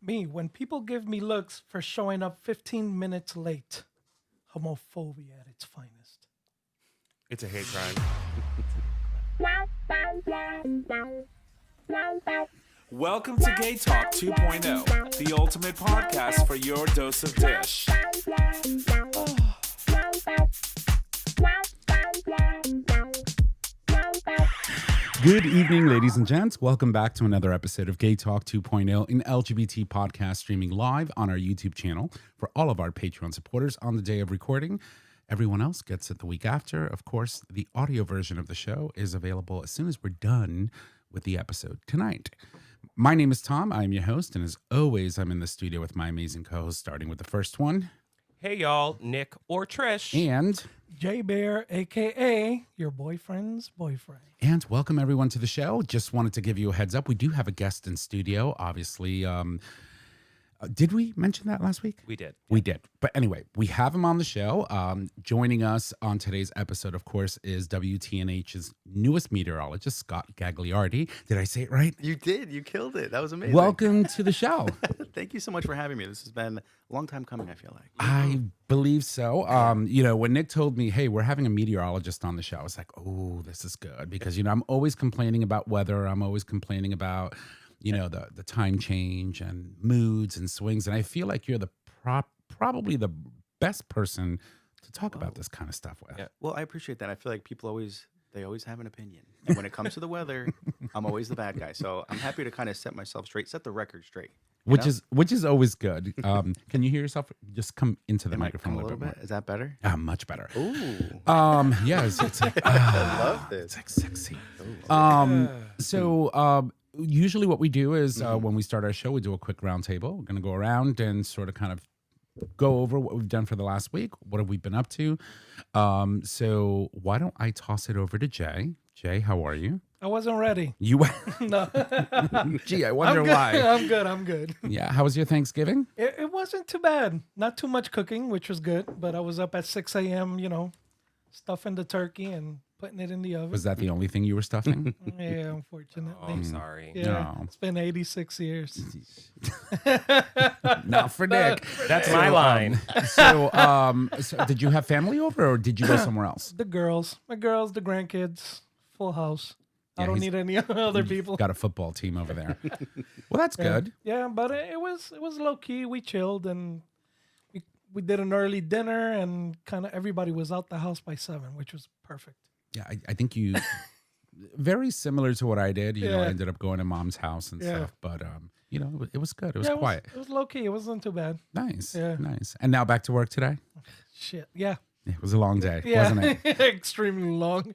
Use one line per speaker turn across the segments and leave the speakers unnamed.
Me, when people give me looks for showing up 15 minutes late, homophobia at its finest.
It's a hate crime. Welcome to Gay Talk 2.0, the ultimate podcast for your dose of dish.
Good evening, ladies and gents. Welcome back to another episode of Gay Talk 2.0, an LGBT podcast streaming live on our YouTube channel for all of our Patreon supporters on the day of recording. Everyone else gets it the week after. Of course, the audio version of the show is available as soon as we're done with the episode tonight. My name is Tom. I'm your host, and as always, I'm in the studio with my amazing co-host, starting with the first one.
Hey, y'all, Nick or Trish.
And
J-Bear, a.k.a. your boyfriend's boyfriend.
And welcome everyone to the show. Just wanted to give you a heads up. We do have a guest in studio, obviously. Did we mention that last week?
We did.
We did. But anyway, we have him on the show. Joining us on today's episode, of course, is WTNH's newest meteorologist, Scott Gagliardi. Did I say it right?
You did. You killed it. That was amazing.
Welcome to the show.
Thank you so much for having me. This has been a long time coming, I feel like.
I believe so. When Nick told me, hey, we're having a meteorologist on the show, I was like, oh, this is good. Because, I'm always complaining about weather. I'm always complaining about, the time change and moods and swings. And I feel like you're the probably the best person to talk about this kind of stuff with.
Yeah. Well, I appreciate that. I feel like people always have an opinion. And when it comes to the weather, I'm always the bad guy. So I'm happy to kind of set myself straight, set the record straight.
Which is always good. Can you hear yourself? Just come into the microphone a little bit more.
Is that better?
Much better.
Ooh.
Yeah, it's like
I love this.
It's like sexy. So usually what we do is when we start our show, we do a quick round table. We're going to go around and sort of kind of go over what we've done for the last week. What have we been up to? So why don't I toss it over to Jay? Jay, how are you?
I wasn't ready.
You
No.
Gee, I wonder
I'm good.
why.
I'm good.
Yeah, how was your Thanksgiving?
It wasn't too bad. Not too much cooking, which was good. But I was up at 6 a.m., stuffing the turkey and putting it in the oven.
Was that the only thing you were stuffing?
Yeah, unfortunately.
Oh, I'm sorry.
Yeah,
No.
It's been 86 years.
Not for Nick.
That's my line.
So did you have family over or did you go somewhere else?
My girls, the grandkids, full house. I
Yeah,
don't
he's-
need any other people.
Got a football team over there. Well, that's good.
Yeah, but it was low key. We chilled and we did an early dinner and kind of everybody was out the house by 7, which was perfect.
Yeah, I think you very similar to what I did. I
Yeah.
ended up going to mom's house and
Yeah.
stuff, but it was good. It was
Yeah,
quiet.
It was low key. It wasn't too bad.
Nice.
Yeah.
Nice. And now back to work today.
Shit. Yeah.
It was a long day,
Yeah.
wasn't it?
Extremely long.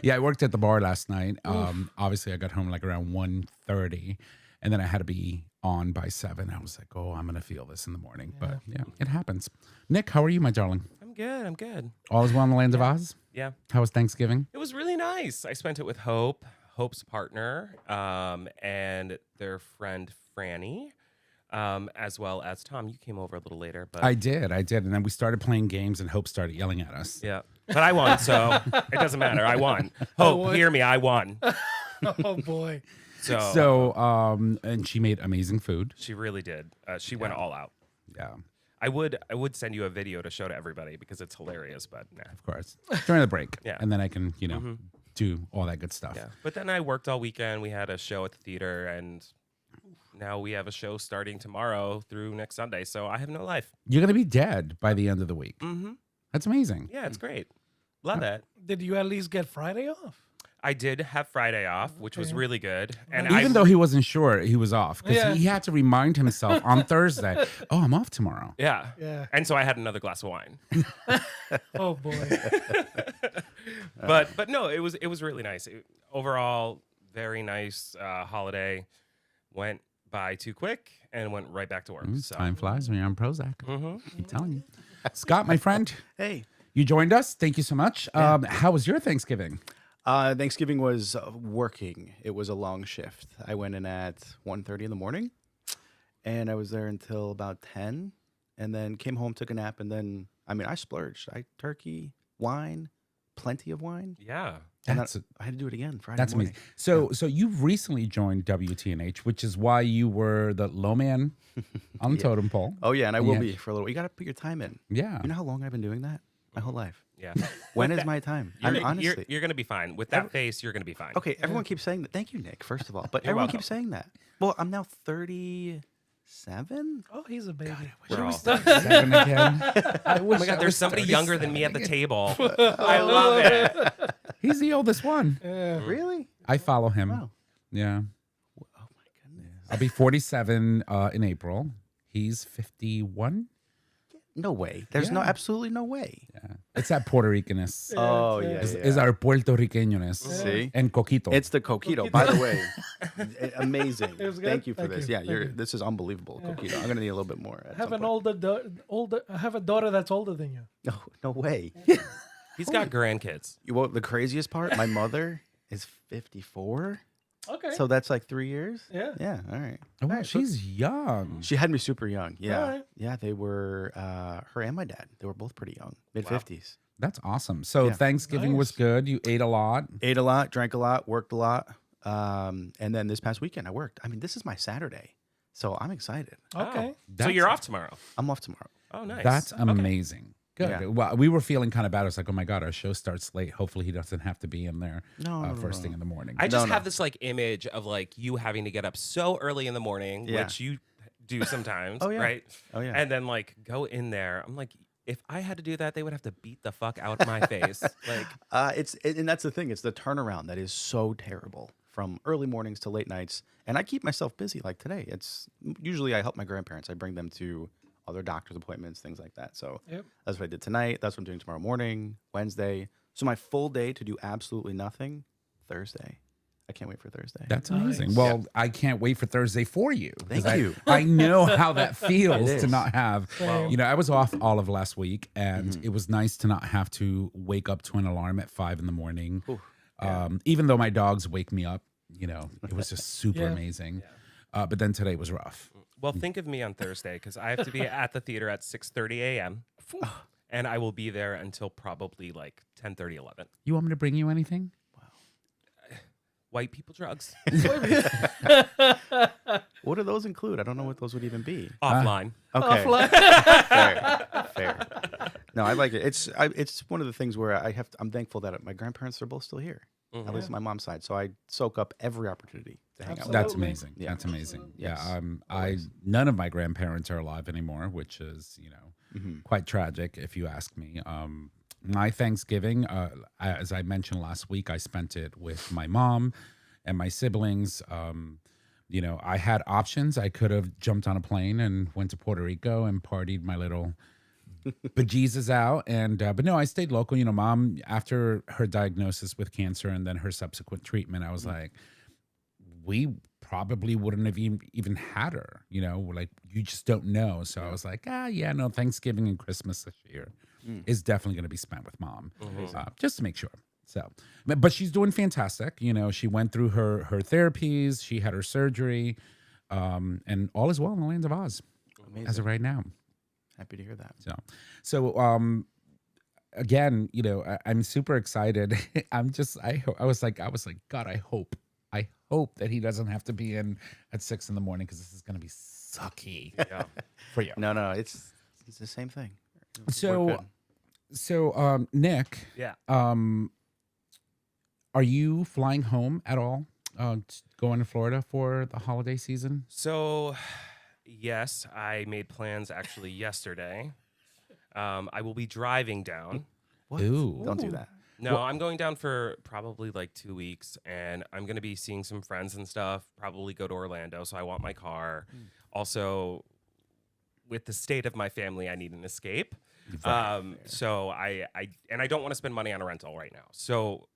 Yeah, I worked at the bar last night. Obviously, I got home like around 1:30, and then I had to be on by 7. I was like, oh, I'm going to feel this in the morning. But yeah, it happens. Nick, how are you, my darling?
I'm good.
All is well in the land of Oz?
Yeah.
How was Thanksgiving?
It was really nice. I spent it with Hope's partner, and their friend Franny, as well as Tom. You came over a little later, but
I did. And then we started playing games, and Hope started yelling at us.
yeah. But I won, so it doesn't matter. I won. Hope, hear me. I won.
Oh boy.
So
And she made amazing food.
she really did. She went all out.
Yeah,
I would send you a video to show to everybody because it's hilarious, but nah.
of course. During the break.
Yeah.
And then I can, do all that good stuff.
Yeah. But then I worked all weekend. We had a show at the theater, and now we have a show starting tomorrow through next Sunday. So I have no life.
You're going to be dead by the end of the week.
Mm-hmm.
That's amazing.
Yeah, it's great. Love that.
Did you at least get Friday off?
I did have Friday off, which was really good. And
Even though he wasn't sure he was off, because
Yeah.
he had to remind himself on Thursday, oh, I'm off tomorrow.
yeah.
Yeah.
And so I had another glass of wine.
Oh boy.
But no, it was really nice. Overall, very nice holiday. Went by too quick and went right back to work. So.
Time flies when you're on Prozac.
Mhm.
I'm telling you. Scott, my friend,
Hey.
you joined us. Thank you so much. How was your Thanksgiving?
Thanksgiving was working. It was a long shift. I went in at 1:30 in the morning, and I was there until about 10, and then came home, took a nap, and then, I splurged. Turkey, wine, plenty of wine.
Yeah.
And
That's
I had to do it again Friday
that's
morning.
amazing. So you've recently joined WTNH, which is why you were the low man on the totem pole.
Oh, yeah, and I will
Yeah.
be for a little. You got to put your time in.
Yeah.
You know how long I've been doing that? My whole life.
Yeah.
When is my time? I mean, honestly.
You're going to be fine. With that face, you're going to be fine.
Okay, everyone keeps saying that. Thank you, Nick, first of all. But
You're
everyone
welcome.
keeps saying that. Well, I'm now 37.
Oh, he's a baby.
We're all-
7 again. I
Oh
wish
my God,
I
there's
was
somebody younger than me at the
37
table. I love it.
He's the oldest one.
Really?
I follow him.
Wow.
Yeah.
Oh, my goodness.
I'll be 47 in April. He's 51.
No way. There's no,
Yeah.
absolutely no way.
Yeah. It's that Puerto Ricaness.
Oh,
yeah,
yeah.
Is our Puerto Ricanos.
See?
And coquito.
It's the coquito, by the way. Amazing.
It was good?
Thank you for
Thank
this.
you.
Yeah,
Thank you.
this is unbelievable, coquito. I'm gonna need a little bit more.
I have an older. I have a daughter that's older than you.
No way.
He's got grandkids.
Well, the craziest part, my mother is 54.
Okay.
So that's like 3 years.
Yeah.
Yeah. All right.
Oh, wow,
All right, so-
she's young.
She had me super young. Yeah.
Alright.
Yeah. They were her and my dad. They were both pretty young, mid 50s.
That's awesome. So
Yeah.
Thanksgiving was
Nice.
good. You ate a lot.
Ate a lot, drank a lot, worked a lot. And then this past weekend I worked. I mean, this is my Saturday, so I'm excited.
Okay.
Oh. So
That's-
you're off tomorrow.
I'm off tomorrow.
Oh, nice.
That's
Okay.
amazing. Good.
Yeah.
Well, we were feeling kind of bad. I was like, oh my God, our show starts late. Hopefully he doesn't have to be in there
No,
first thing in the morning.
I just
No.
have this like image of like you having to get up so early in the morning,
Yeah.
which you do sometimes,
Oh, yeah.
right?
Oh, yeah.
And then like go in there. I'm like, if I had to do that, they would have to beat the fuck out of my face. Like,
And that's the thing. It's the turnaround that is so terrible from early mornings to late nights. And I keep myself busy. Like today, it's usually I help my grandparents. I bring them to other doctor's appointments, things like that. So
Yep.
that's what I did tonight. That's what I'm doing tomorrow morning, Wednesday. So my full day to do absolutely nothing, Thursday. I can't wait for Thursday.
That's
Nice.
amazing. Well, I can't wait for Thursday for you. 'cause
Thank you.
I know how that feels
It
to
is.
not have,
Same.
you know, I was off all of last week and
Mm-hmm.
it was nice to not have to wake up to an alarm at 5 in the morning.
Ooh,
Even though my dogs wake me up, you know, it was just super
Yeah.
amazing. But then today was rough.
well, think of me on Thursday because I have to be at the theater at 6:30 a.m. and I will be there until probably like 10:30, 11.
You want me to bring you anything?
White people drugs
what do those include? I don't know what those would even be.
offline.
Okay.
Offline.
Fair. No, I like it. It's one of the things where I'm thankful that my grandparents are both still here,
Mm-hmm.
at least on my mom's side. So I soak up every opportunity to hang out with
That's
Absolutely.
amazing.
Yeah.
That's amazing.
Yes.
Yeah. None of my grandparents are alive anymore, which is, you know,
Mm-hmm.
quite tragic if you ask me. My Thanksgiving, as I mentioned last week, I spent it with my mom and my siblings. You know, I had options. I could have jumped on a plane and went to Puerto Rico and partied my little bejesus out. And but no, I stayed local. You know, mom, after her diagnosis with cancer and then her subsequent treatment, I was like, we probably wouldn't have even had her, you know, like you just don't know. So I was like, yeah, no, Thanksgiving and Christmas this year is definitely going to be spent with mom, just to make sure. So, but she's doing fantastic. You know, she went through her therapies, she had her surgery, and all is well in the land of Oz
Amazing.
as of right now.
Happy to hear that.
So again, you know, I'm super excited. I was like, God, I hope that he doesn't have to be in at 6 a.m. because this is going to be sucky
Yeah.
for you.
No, it's the same thing. We're
So,
good.
Nick,
Yeah.
are you flying home at all? Going to Florida for the holiday season?
So, yes, I made plans actually yesterday. I will be driving down.
What?
Ooh.
Don't do that.
No, I'm going down for probably like 2 weeks, and I'm going to be seeing some friends and stuff, probably go to Orlando, so I want my car. Also, with the state of my family, I need an escape. So I don't want to spend money on a rental right now. So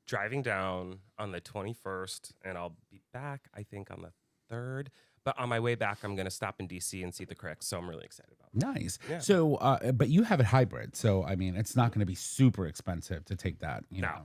driving down on the 21st, and I'll be back, I think, on the 3rd. But on my way back, I'm going to stop in D.C. and see the cricks, so I'm really excited about that.
Nice.
Yeah.
So, but you have it hybrid. So, I mean, it's not going to be super expensive to take that, you
No.
know,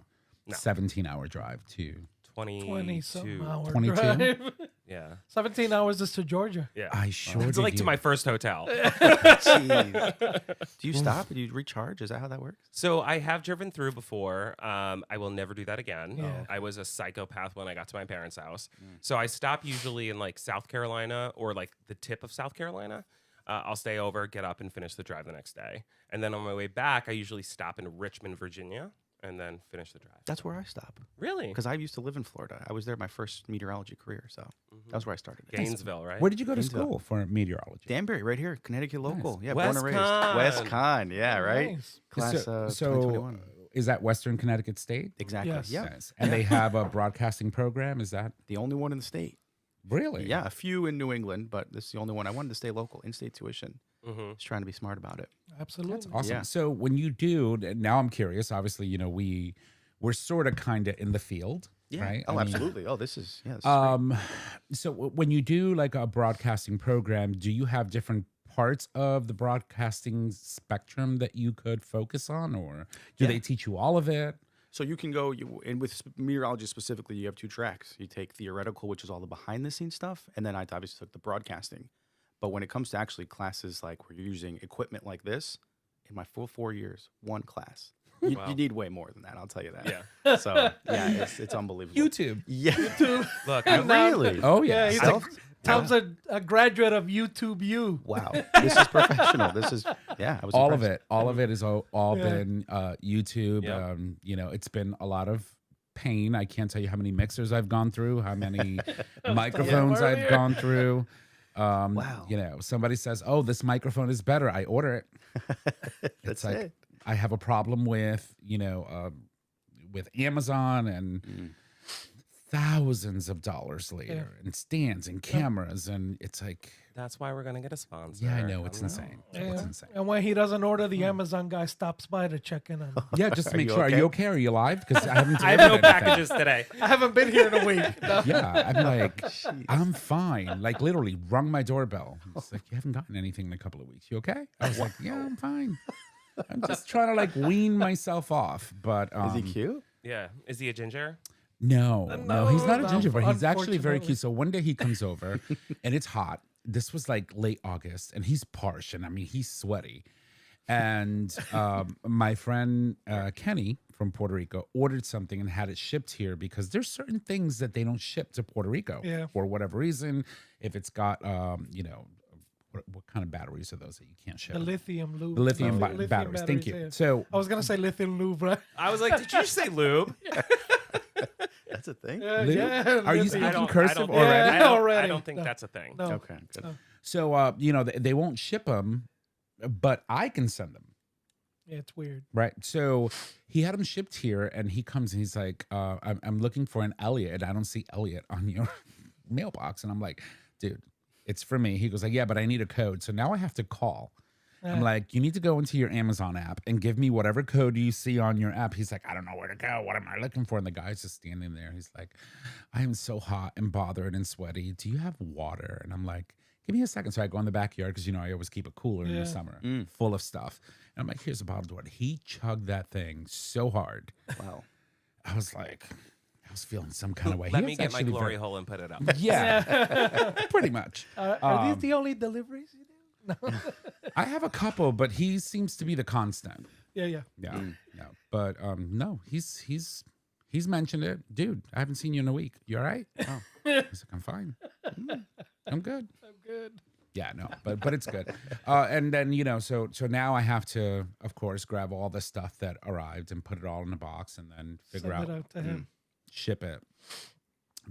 No.
17-hour drive to.
20 something
22.
hour
22?
drive.
Yeah.
17 hours is to Georgia.
Yeah.
I sure
It's
did
like to
you.
my first hotel.
Jeez. Do you stop? Do you recharge? Is that how that works?
So I have driven through before. I will never do that again.
Yeah.
I was a psychopath when I got to my parents' house. So I stop usually in like South Carolina or like the tip of South Carolina. I'll stay over, get up, and finish the drive the next day. And then on my way back, I usually stop in Richmond, Virginia, and then finish the drive.
That's where I stop.
Really?
Because I used to live in Florida. I was there my first meteorology career, so that was where I started.
Gainesville, right?
Where did you go to
Gainesville.
school for meteorology?
Danbury, right here, Connecticut local. Yeah,
West
born and raised.
Con.
West Con, yeah, right.
Nice.
Class
so
2021.
is that Western Connecticut State?
Exactly.
Yes.
Yeah.
Yes. And they have a broadcasting program. Is that
The only one in the state.
really?
Yeah, a few in New England, but this is the only one. I wanted to stay local, in-state tuition.
Mm-hmm.
Just trying to be smart about it.
Absolutely.
That's awesome.
Yeah.
So when you do, now I'm curious. Obviously, we're sort of kind of in the field, right?
Oh,
I mean,
absolutely. Oh, this is great.
So when you do like a broadcasting program, do you have different parts of the broadcasting spectrum that you could focus on, or do
Yeah.
they teach you all of it?
So you can go, and with meteorology specifically, you have two tracks. You take theoretical, which is all the behind-the-scenes stuff, and then I obviously took the broadcasting. But when it comes to actually classes like where you're using equipment like this, in my full 4 years, one class. You,
Wow.
you need way more than that, I'll tell you that.
Yeah.
So, yeah, it's unbelievable.
YouTube.
Yeah.
Look,
Really?
Oh
Yeah,
yeah.
he's
Self-
Tom's a graduate of YouTube U.
Wow. This is professional. This is, I was
all of
impressed.
it. All of it is all
Yeah.
been YouTube.
Yep.
It's been a lot of pain. I can't tell you how many mixers I've gone through, how many microphones I've
earlier.
gone through.
Wow.
Somebody says, "Oh, this microphone is better." I order it.
That's
like
it.
I have a problem with with Amazon and thousands of dollars later and stands and cameras, and it's like,
that's why we're gonna get a sponsor.
yeah, I know it's
I
insane.
Yeah.
It's insane.
And when he doesn't order, the Amazon guy stops by to check in on him.
Yeah, just to
Are
make
you
sure. Are
okay?
you okay? Are you alive? Because I haven't.
I have no
delivered anything.
packages today.
I haven't been here in a week. No.
Yeah, I'm like, I'm fine. Like literally rung my doorbell. It's like, you haven't gotten anything in a couple of weeks. You okay? I was like, yeah, I'm fine. I'm just trying to like wean myself off. But
Is he cute?
Yeah. Is he a ginger?
No, he's not a
No,
gingerbread. He's actually very
unfortunately.
cute. So one day he comes over and it's hot. This was like late August and he's parched and I mean, he's sweaty. And my friend Kenny from Puerto Rico ordered something and had it shipped here because there's certain things that they don't ship to Puerto Rico for whatever reason. If it's got, what kind of batteries are those that you can't ship?
The lithium lube.
The lithium
No,
batteries. Thank you.
yeah.
So
I was gonna say lithium lube, right?
I was like, did you say lube?
That's a thing?
Lube?
Yeah.
Are you
lithium.
speaking cursive
think-
already?
I don't, I
Already.
don't think
No.
that's a thing.
No.
Okay, good.
So, they won't ship them, but I can send them.
Yeah, it's weird.
Right. So he had them shipped here and he comes and he's like, I'm looking for an Elliot and I don't see Elliot on your mailbox. And I'm like, dude, it's for me. He goes like, yeah, but I need a code. So now I have to call. I'm like, you need to go into your Amazon app and give me whatever code you see on your app. He's like, I don't know where to go. What am I looking for? And the guy's just standing there. He's like, I am so hot and bothered and sweaty. Do you have water? And I'm like, give me a second. So I go in the backyard because, I always keep a cooler in the summer full of stuff. And I'm like, here's a bottle of water. He chugged that thing so hard.
Wow.
I was like, I was feeling some kind of way.
Let
He
me
was
get my
actually
glory
very-
hole and put it up.
Yeah, pretty much.
Are these the only deliveries you do? No.
I have a couple, but he seems to be the constant.
Yeah.
Yeah, no. But no, he's mentioned it, dude. I haven't seen you in a week. You all right? Oh, he's like, I'm fine. I'm good.
I'm good.
Yeah, no, but it's good. And then so now I have to, of course, grab all the stuff that arrived and put it all in a box and then figure
Send
out,
it out to him.
ship it,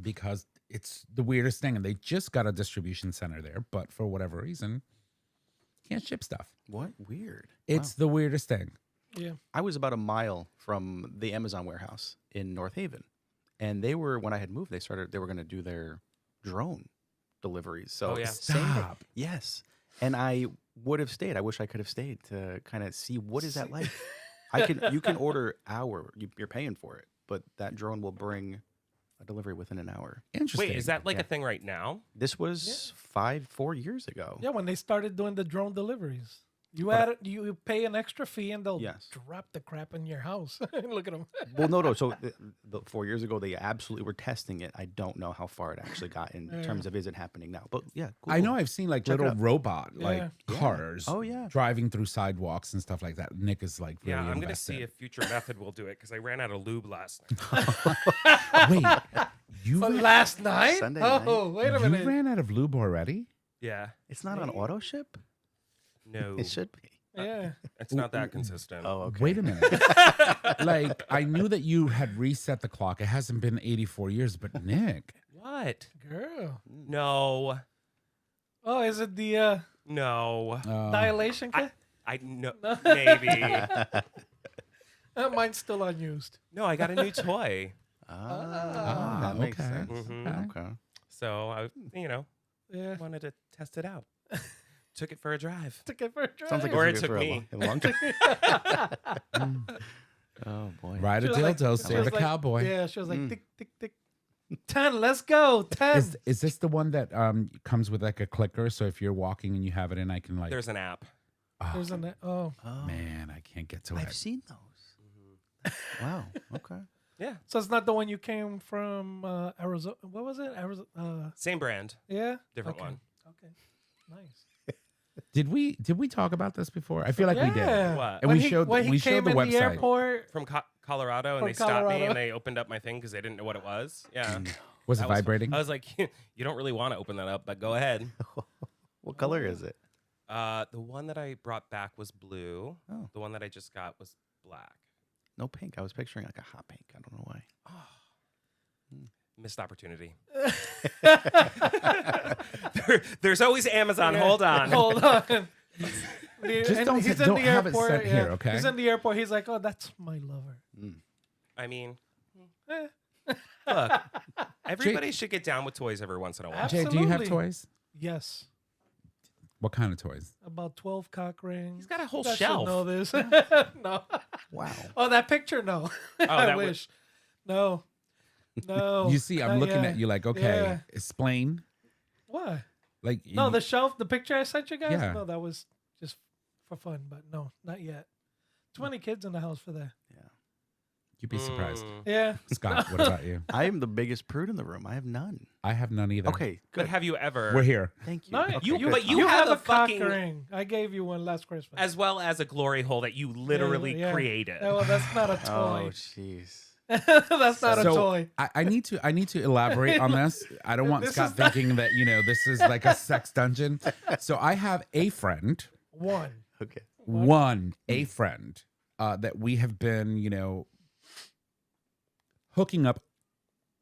because it's the weirdest thing. And they just got a distribution center there, but for whatever reason, can't ship stuff.
What? Weird.
It's the weirdest thing.
Yeah.
I was about a mile from the Amazon warehouse in North Haven. And they were, when I had moved, they were going to do their drone deliveries. So
Oh, yeah.
same day.
Stop.
Yes. And I would have stayed. I wish I could have stayed to kind of see what is that like. You can order you're paying for it, but that drone will bring a delivery within an hour.
Interesting.
Wait, is that like a thing right now?
This was 4 years ago.
Yeah, when they started doing the drone deliveries. You pay an extra fee and they'll
Yes.
drop the crap in your house. Look at them.
Well, no. So 4 years ago, they absolutely were testing it. I don't know how far it actually got in terms of is it happening now. But yeah,
I know I've seen like
Check it
little
out.
robot like
Yeah.
cars
Oh, yeah.
driving through sidewalks and stuff like that. Nick is like really
Yeah, I'm gonna
invested.
see if Future Method will do it because I ran out of lube last night.
Wait, you
But
ran,
last night?
Sunday
Oh, wait a
you
minute.
ran out of lube already?
Yeah,
It's not on auto ship.
no,
It should be.
Yeah.
it's not that consistent.
Oh, okay.
Wait a minute. Like I knew that you had reset the clock. It hasn't been 84 years, but Nick,
What?
Girl.
No,
Oh, is it the
no.
dilation kit?
I no, maybe.
Mine's still unused.
No, I got a new toy.
That makes
okay.
sense.
Mhm.
Okay.
So I,
Yeah.
wanted to test it out. Took it for a drive.
Took it for a drive.
Sounds like
Or
it's
it
good
took
for
me.
a long time. Oh boy.
ride a
She was like-
dildo,
she
save
was
a
like-
cowboy.
Yeah, she was like, tick, tick, tick. 10, let's go. 10.
Is this the one that comes with like a clicker? So if you're walking and you have it in, I can like.
There's an app.
oh,
There's a
Oh,
man, I can't get to
I've
it.
seen those. Wow. Okay.
Yeah,
So it's not the one you came from Arizona. What was it? Arizona.
same brand,
Yeah.
different
Okay.
one.
Okay. Nice.
Did we talk about this before? I feel like we did.
Yeah.
What?
And
When
we
he-
showed
when he
we
came
showed the
in
website.
the airport.
From Colorado, and
From
they stopped me
Colorado.
and they opened up my thing because they didn't know what it was. Yeah,
Was it
That was-
vibrating?
I was like, you don't really want to open that up, but go ahead.
What color is it?
The one that I brought back was blue.
Oh.
The one that I just got was black.
No pink. I was picturing like a hot pink. I don't know why.
Missed opportunity. There's always Amazon.
Yeah.
Hold on.
Hold on.
Just don't
he's
don't have it set here, okay?
He's in the airport. He's like, oh, that's my lover.
I mean,
Eh.
look, everybody should get down with toys every once in a while.
Jay, do you have
Absolutely.
toys?
Yes.
What kind of toys?
About 12 cock rings.
He's got a whole
You guys should
shelf.
know this. No.
Wow.
Oh, that picture? No. I
that would-
wish. No. No.
You see, I'm
Not
looking
yet.
at you like, okay,
Yeah.
explain.
What?
Like,
No,
you-
the shelf, the picture I sent you guys?
Yeah.
No, that was just for fun, but no, not yet. Too many kids in the house for that.
you'd be surprised.
Mm.
Yeah.
Scott, what about you?
I am the biggest prude in the room. I have none.
I have none either.
Okay.
But
Good.
have you ever,
We're here.
Thank you.
No,
Okay,
you,
good.
but you have
have
a
a cock
fucking-
ring. I gave you one last Christmas.
as well as a glory hole that you literally
Yeah.
created?
Yeah, well, that's not a
Oh,
toy.
jeez.
That's not a
So
toy.
I need to elaborate on this. I don't want
This
Scott
is not-
thinking that this is like a sex dungeon. So I have a friend,
One.
Okay.
a friend that we have been hooking up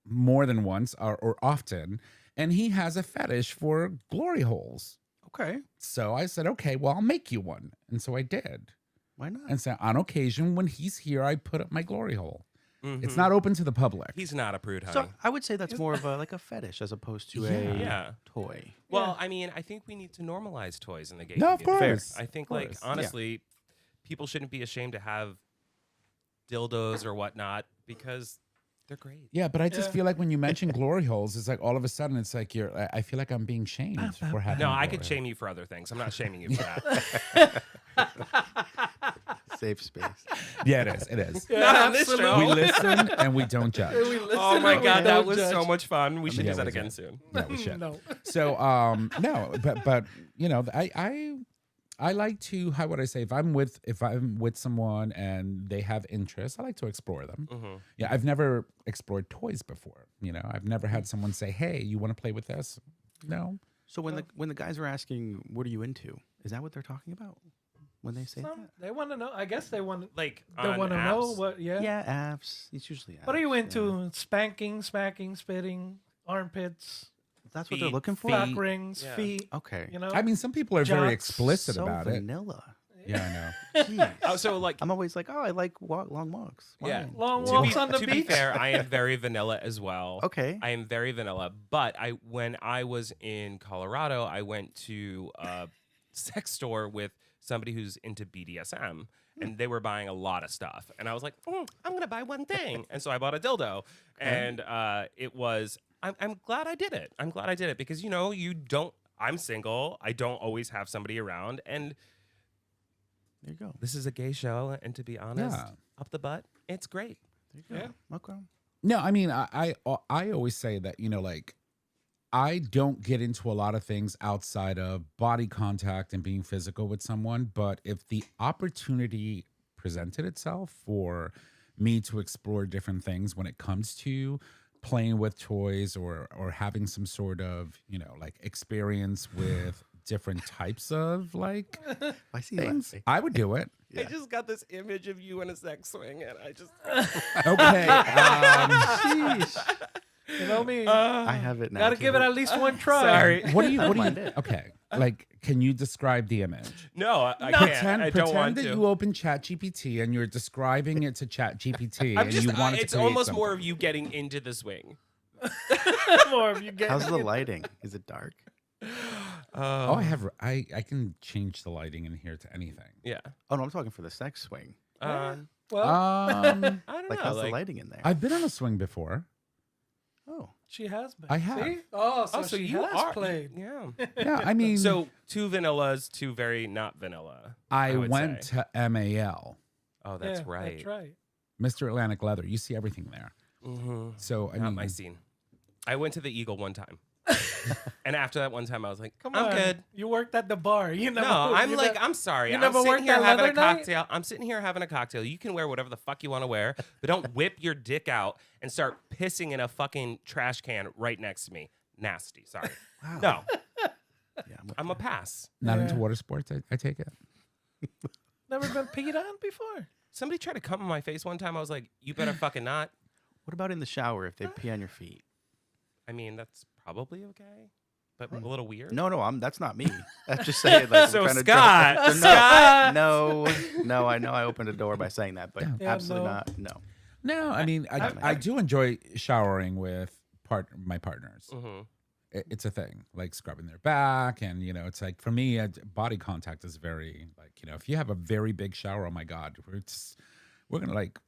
more than once or often, and he has a fetish for glory holes.
Okay.
So I said, okay, well, I'll make you one. And so I did.
Why not?
And so on occasion, when he's here, I put up my glory hole. It's
Mhm.
not open to the public.
He's not a prude, honey.
So I would say that's more of a like a fetish as opposed to
Yeah.
a
Yeah.
toy.
Well, I mean, I think we need to normalize toys in the gay
No, of
community.
course.
I think,
Of
like,
course.
honestly, people shouldn't be ashamed to have dildos or whatnot because they're great.
Yeah, but I just
Yeah.
feel like when you mention glory holes, it's like all of a sudden it's like I feel like I'm being shamed for having.
No,
a
I
glory
could
hole.
shame you for other things. I'm not shaming you for that.
Safe space.
Yeah, it is. It is.
Not on this show.
We listen and we don't judge.
We listen
Oh my
and we
god, that
don't
was so
judge.
much fun. We should
Yeah,
do that
we
again
did.
soon.
Yeah, we should.
No.
So no, but I like to, how would I say, if I'm with someone and they have interests, I like to explore them.
Mhm.
Yeah, I've never explored toys before. I've never had someone say, "Hey, you want to play with this?" No.
So when the guys are asking, "What are you into?" Is that what they're talking about when they say that?
They want to know. I guess they want.
Like,
They
on
want to know
apps.
what. Yeah.
Yeah, apps. It's usually apps.
What are you
yeah.
into? Spanking, smacking, spitting, armpits,
That's what they're
Feet,
looking for.
feet.
cock rings,
Yeah.
feet.
Okay.
You know.
I mean, some people are very
Jocks,
explicit
so
about it.
vanilla.
Yeah, I know.
Jeez.
Oh, so like,
I'm always like, oh, I like long walks.
yeah.
Wine.
Long
To
walks
be,
on the
to
beach.
be fair, I am very vanilla as well.
Okay.
I am very vanilla, but when I was in Colorado, I went to a sex store with somebody who's into BDSM, and they were buying a lot of stuff, and I was like, I'm gonna buy one thing, and so I bought a dildo, and it was. I'm glad I did it. I'm glad I did it because you don't. I'm single. I don't always have somebody around, and
There you go.
This is a gay show, and to be honest,
Yeah.
up the butt, it's great.
There you go.
Yeah.
Okay.
No, I mean, I always say that, like, I don't get into a lot of things outside of body contact and being physical with someone, but if the opportunity presented itself for me to explore different things when it comes to playing with toys or having some sort of, like experience with different types of like
I see
things,
laughing.
I would do it.
I just got this image of you in a sex swing, and I just
Okay.
Sheesh.
You know me.
I have it now.
Gotta give it at least one try.
sorry.
What do you
mind it.
okay. Like, can you describe the image?
No, I
No.
can't. I don't want
that
to.
you open ChatGPT and you're describing it to ChatGPT
I'm
and
just.
you want it to
It's
create
almost
something.
more of you getting into the swing.
More of you get.
How's the lighting? Is it dark?
Oh, I can change the lighting in here to anything.
Yeah.
Oh, no, I'm talking for the sex swing.
Well,
I don't
Like,
know.
how's the lighting in there?
I've been on a swing before.
Oh.
she has been.
I have.
See? Oh, so,
so
she
you
has
are
played.
Yeah.
Yeah, I mean,
So 2 vanillas, 2 very not vanilla.
I
would
went
say.
to MAL,
Oh, that's
Yeah,
right.
That's right.
Mr. Atlantic Leather. You see everything there.
Mm-hmm.
So I
Not
mean,
my scene. I went to the Eagle one time, and after that one time, I was like,
Come
I'm
on.
good.
You worked at the bar. You know.
No, I'm like, I'm sorry.
you
I'm
never
sitting
worked
here
that
having a
leather night?
cocktail. I'm sitting here having a cocktail. You can wear whatever the fuck you want to wear, but don't whip your dick out and start pissing in a fucking trash can right next to me. Nasty. Sorry.
Wow.
No,
Yeah,
I'm a pass.
not into
Yeah.
water sports. I take it.
Never been peed on before.
Somebody tried to come in my face one time. I was like, you better fucking not.
What about in the shower if they pee on your feet?
I mean, that's probably okay, but a little weird.
No, that's not me. I'm just saying. Like,
So
I'm trying to
Scott,
no,
Scott.
no, I know I opened a door by saying that, but
Yeah,
absolutely
no.
not. No.
No, I mean, I do enjoy showering with my partners.
Mm-hmm.
It's a thing, like scrubbing their back, and it's like for me, body contact is very like if you have a very big shower, oh my god, we're gonna like.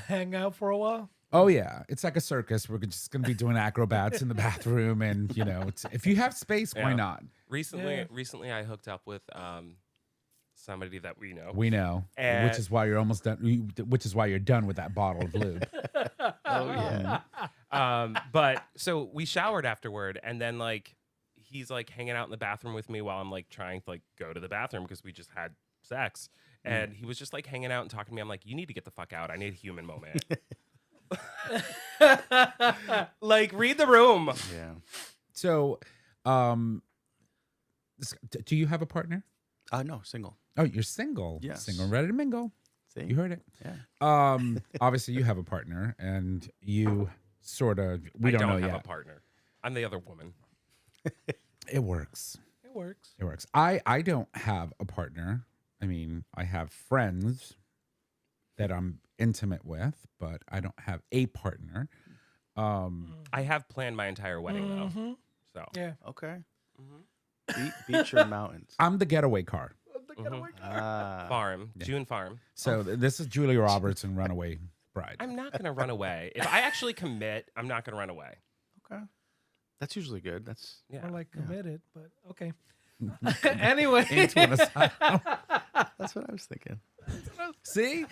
Hang out for a while.
Oh yeah, it's like a circus. We're just gonna be doing acrobats in the bathroom, and if you have space, why
Yeah.
not?
Recently, I hooked up with somebody that we know.
We know,
And-
which is why you're almost done. Which is why you're done with that bottle of lube.
Oh yeah.
But so we showered afterward, and then like he's like hanging out in the bathroom with me while I'm like trying to like go to the bathroom because we just had sex, and he was just like hanging out and talking to me. I'm like, you need to get the fuck out. I need a human moment. Like, read the room.
Yeah.
So, do you have a partner?
No, single.
Oh, you're single.
Yes.
Single, ready to mingle.
See.
You heard it.
Yeah.
Obviously, you have a partner, and you sort of. We
I
don't know
have
yet.
a partner. I'm the other woman.
It works.
It works.
It works. I don't have a partner. I mean, I have friends that I'm intimate with, but I don't have a partner.
I have planned my entire wedding though. So
Yeah.
Okay. Beach or mountains?
I'm the getaway car.
farm, June farm.
So this is Julia Roberts and Runaway Bride.
I'm not gonna run away. If I actually commit, I'm not gonna run away.
Okay. That's usually good. That's
Yeah.
More like committed, but okay. Anyway.
Into an asylum.
that's what I was thinking.
See?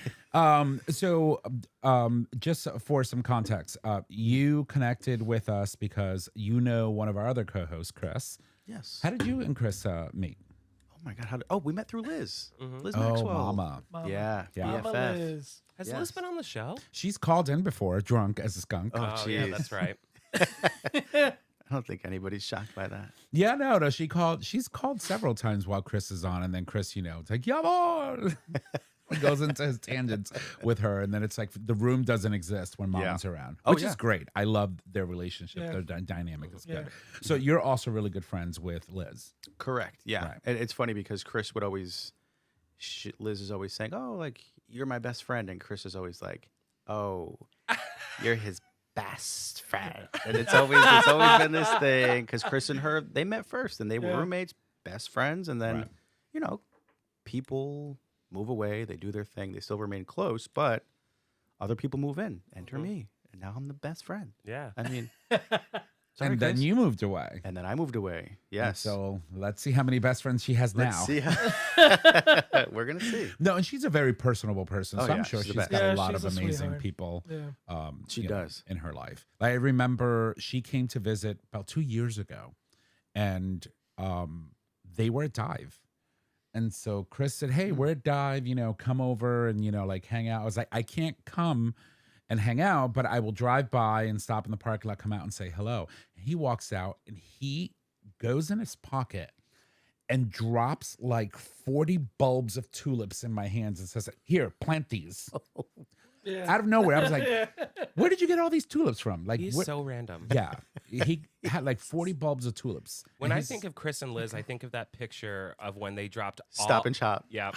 Just for some context, you connected with us because you know one of our other co-hosts, Chris.
Yes.
How did you and Chris meet?
Oh my God! We met through Liz. Liz
Oh,
Maxwell.
mama.
Yeah.
Yeah.
Mama
BFF.
Liz.
Has
Yes.
Liz been on the show?
She's called in before, drunk as a skunk.
Oh,
yeah,
jeez.
that's right.
I don't think anybody's shocked by that.
Yeah, no. She's called several times while Chris is on, and then Chris, it's like, yeah, boy. He goes into his tangents with her, and then it's like the room doesn't exist when Mama's around,
Oh,
which
yeah.
is great. I love their relationship.
Yeah.
Their dynamic is good.
Yeah.
So you're also really good friends with Liz.
Correct. Yeah.
Right.
And it's funny because Chris would always, Liz is always saying, "Oh, like you're my best friend," and Chris is always like, "Oh, you're his best friend." And it's always been this thing because Chris and her they met first and they were
Yeah.
roommates, best friends, and then
Right.
people move away, they do their thing, they still remain close, but other people move in, enter me, and now I'm the best friend.
Yeah.
I mean, Sorry,
and then
guys.
you moved away.
And then I moved away.
And
Yes.
so let's see how many best friends she has
Let's
now.
see. We're gonna see.
No, and she's a very personable person,
Oh,
so I'm
yeah,
sure
she's the
she's
best.
got
Yeah,
a lot
she's
of
a
amazing
sweetheart.
people.
Yeah.
She
you know,
does.
in her life. I remember she came to visit about 2 years ago, and they were at Dive. And so Chris said, "Hey, we're at Dive, come over and, like hang out." I was like, "I can't come and hang out, but I will drive by and stop in the parking lot, come out and say hello." And he walks out and he goes in his pocket and drops like 40 bulbs of tulips in my hands and says, "Here, plant these."
Yeah.
Out of nowhere. I was like, "Where did you get all these tulips from?" Like,
He's
what-
so random.
yeah, he had like 40 bulbs of tulips.
When
And
I
he's-
think of Chris and Liz, I think of that picture of when they dropped
Stop and Shop.
Yeah.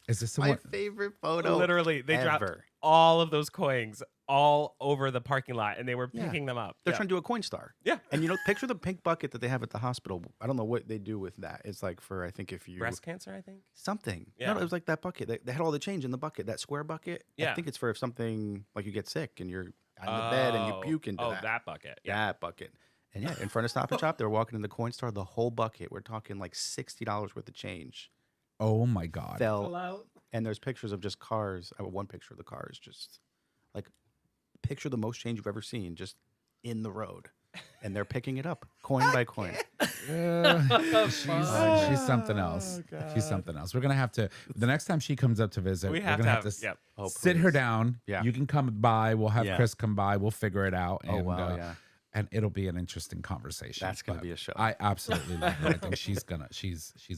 is this the
My
one?
favorite photo.
Literally, they dropped
ever.
all of those coins all over the parking lot, and they were
Yeah.
picking them up.
They're
Yeah.
trying to do a coin star.
Yeah.
And picture the pink bucket that they have at the hospital. I don't know what they do with that. It's like for, I think if you
Breast cancer, I think.
something.
Yeah.
No, it was like that bucket. They had all the change in the bucket, that square bucket.
Yeah.
I think it's for if something like you get sick and you're on the bed and you puke into
that bucket. Yeah.
that bucket. And yeah, in front of Stop and Shop, they were walking in the coin store, the whole bucket. We're talking like $60 worth of change
Oh my God.
Fell
fell.
out.
And there's pictures of just cars. One picture of the car is just like, picture the most change you've ever seen just in the road. And they're picking it up coin by coin.
She's something else. She's something else. We're gonna have to. The next time she comes up to visit,
We
we're
have
gonna
to
have
have.
to
Yep.
Oh,
sit her
please.
down.
Yeah.
You can come by. We'll have
Yeah.
Chris come by. We'll figure it out.
Oh,
And,
wow, yeah.
And it'll be an interesting conversation.
That's gonna
But
be a show.
I absolutely love her. I think she's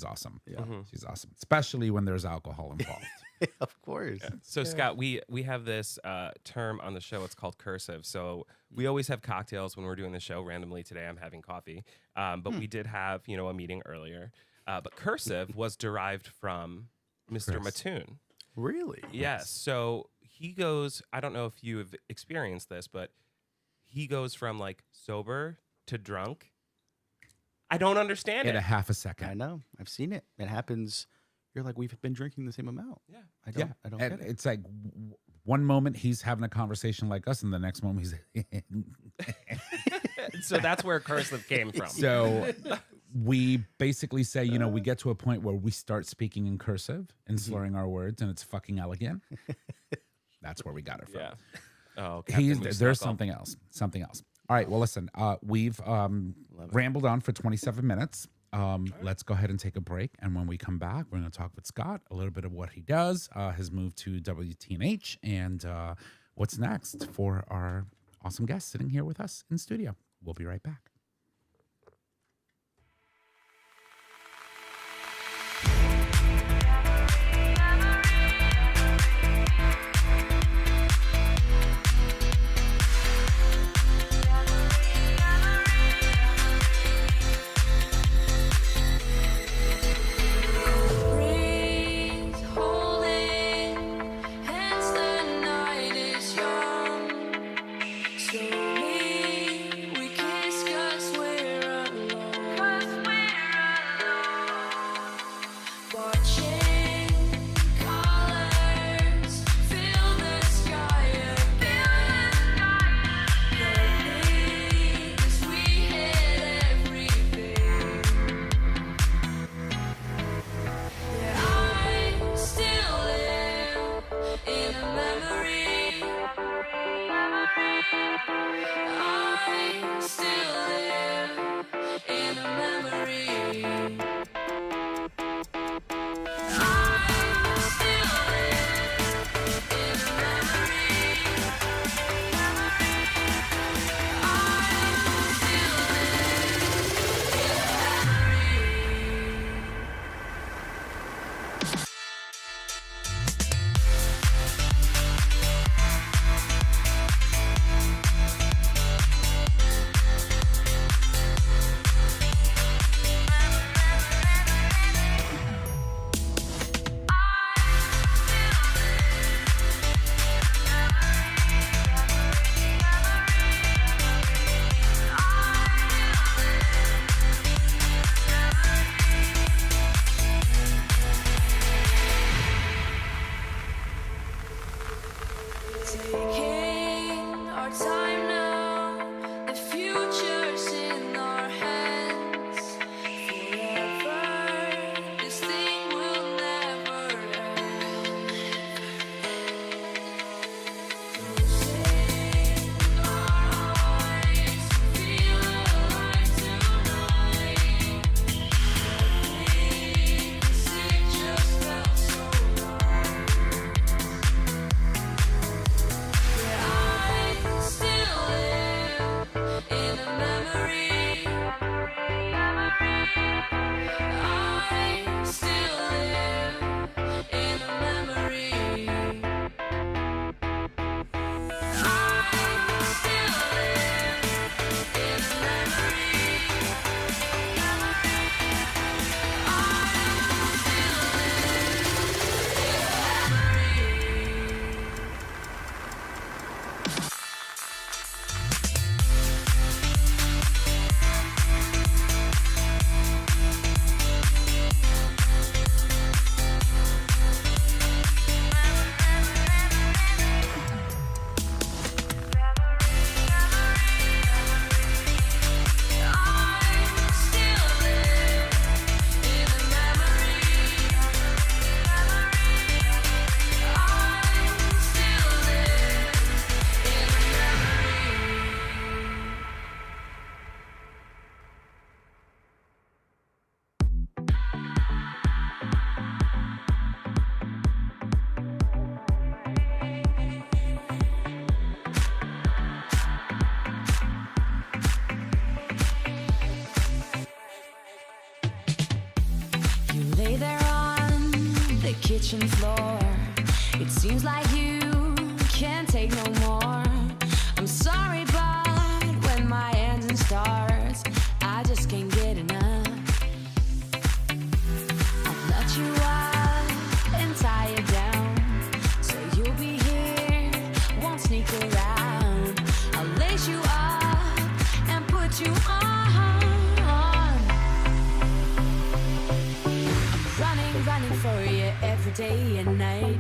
awesome.
Yeah.
She's awesome, especially when there's alcohol involved.
Of course.
So Scott, we have this term on the show. It's called cursive. So we always have cocktails when we're doing the show. Randomly today, I'm having coffee, but we did have a meeting earlier. But cursive was derived from Mr.
Chris.
Mattoon.
Really?
Yes. So he goes. I don't know if you have experienced this, but he goes from like sober to drunk. I don't understand
In
it.
a half a
I
second.
know. I've seen it. It happens. You're like, we've been drinking the same amount.
Yeah.
I don't. I don't
and
get it.
it's like one moment he's having a conversation like us, and the next moment he's.
So that's where cursive came from.
So we basically say, we get to a point where we start speaking in cursive and slurring our words, and it's fucking elegant. That's where we got it from.
Yeah. Oh, Captain Moose
There's
Knuckle.
something else. Something else. All right. Well, listen. We've rambled on for 27 minutes. Let's go ahead and take a break, and when we come back, we're going to talk with Scott a little bit of what he does, his move to WTNH, and what's next for our awesome guest sitting here with us in studio. We'll be right back.
Breathe, holding hands. The night is young. Slowly we kiss goodnight. kitchen floor. It seems like you can't take no more. I'm sorry, but when my engine starts, I just can't get enough. I'll let you up and tie you down, so you'll be here, won't sneak around. I'll lace you up and put you on. Running for you every day and night.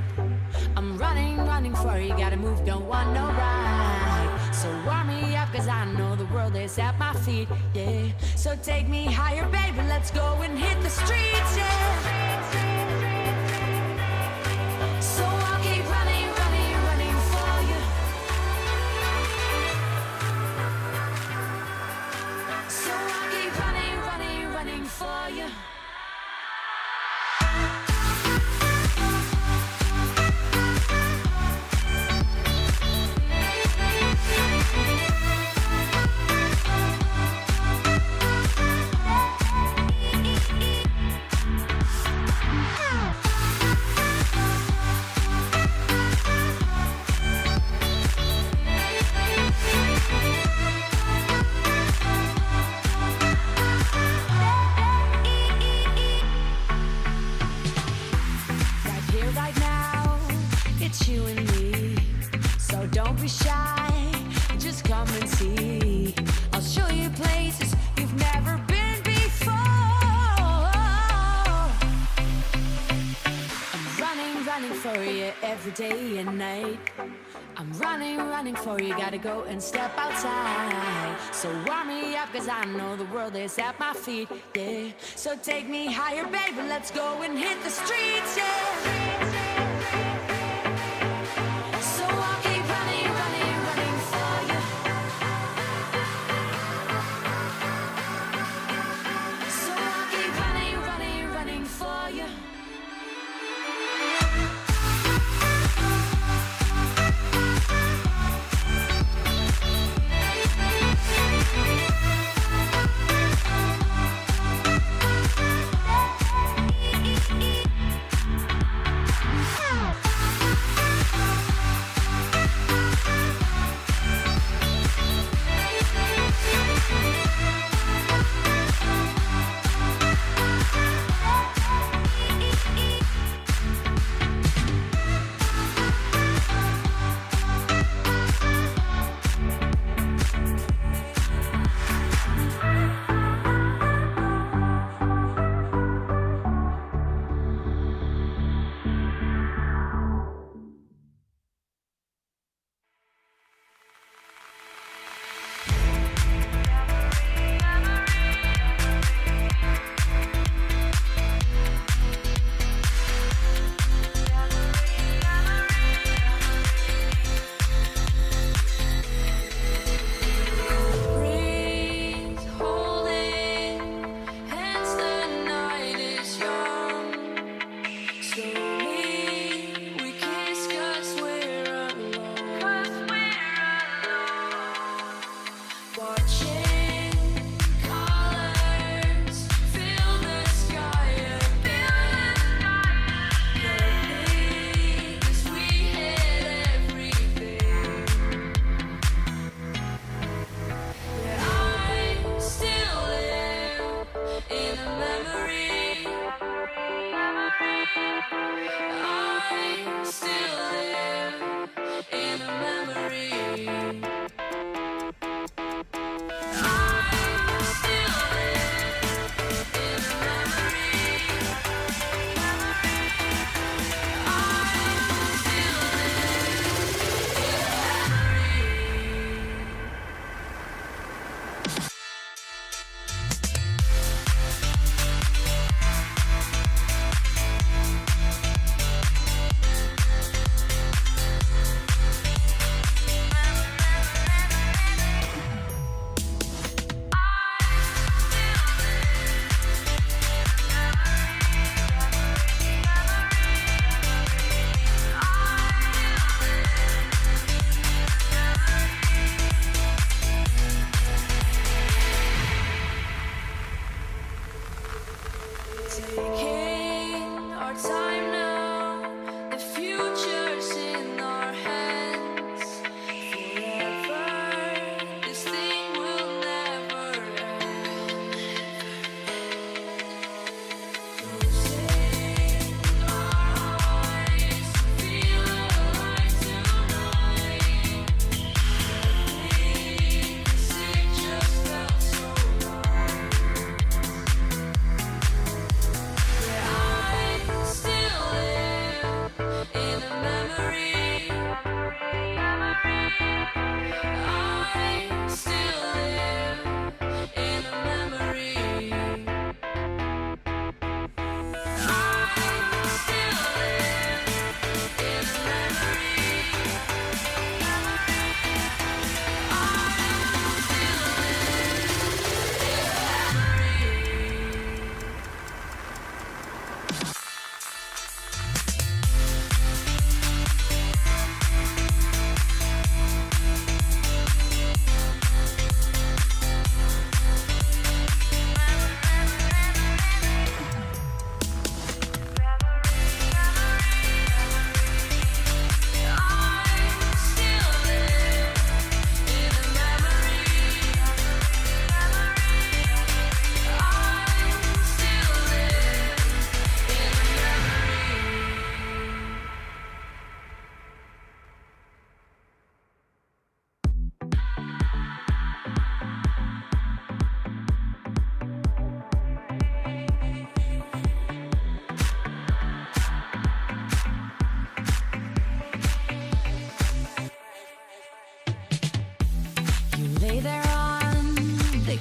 I'm running for you, gotta move, don't want no ride. So warm me up, cause I know the world is at my feet, yeah. So take me higher, baby, let's go and hit the streets, yeah. So I'll keep running for you. So I'll keep running for you. You and me, so don't be shy, just come and see. I'll show you places you've never been before. I'm running for you every day and night. I'm running for you, gotta go and step outside. So warm me up, cause I know the world is at my feet, yeah. So take me higher, baby, let's go and hit the streets, yeah. So I'll keep running for you. So I'll keep running for you.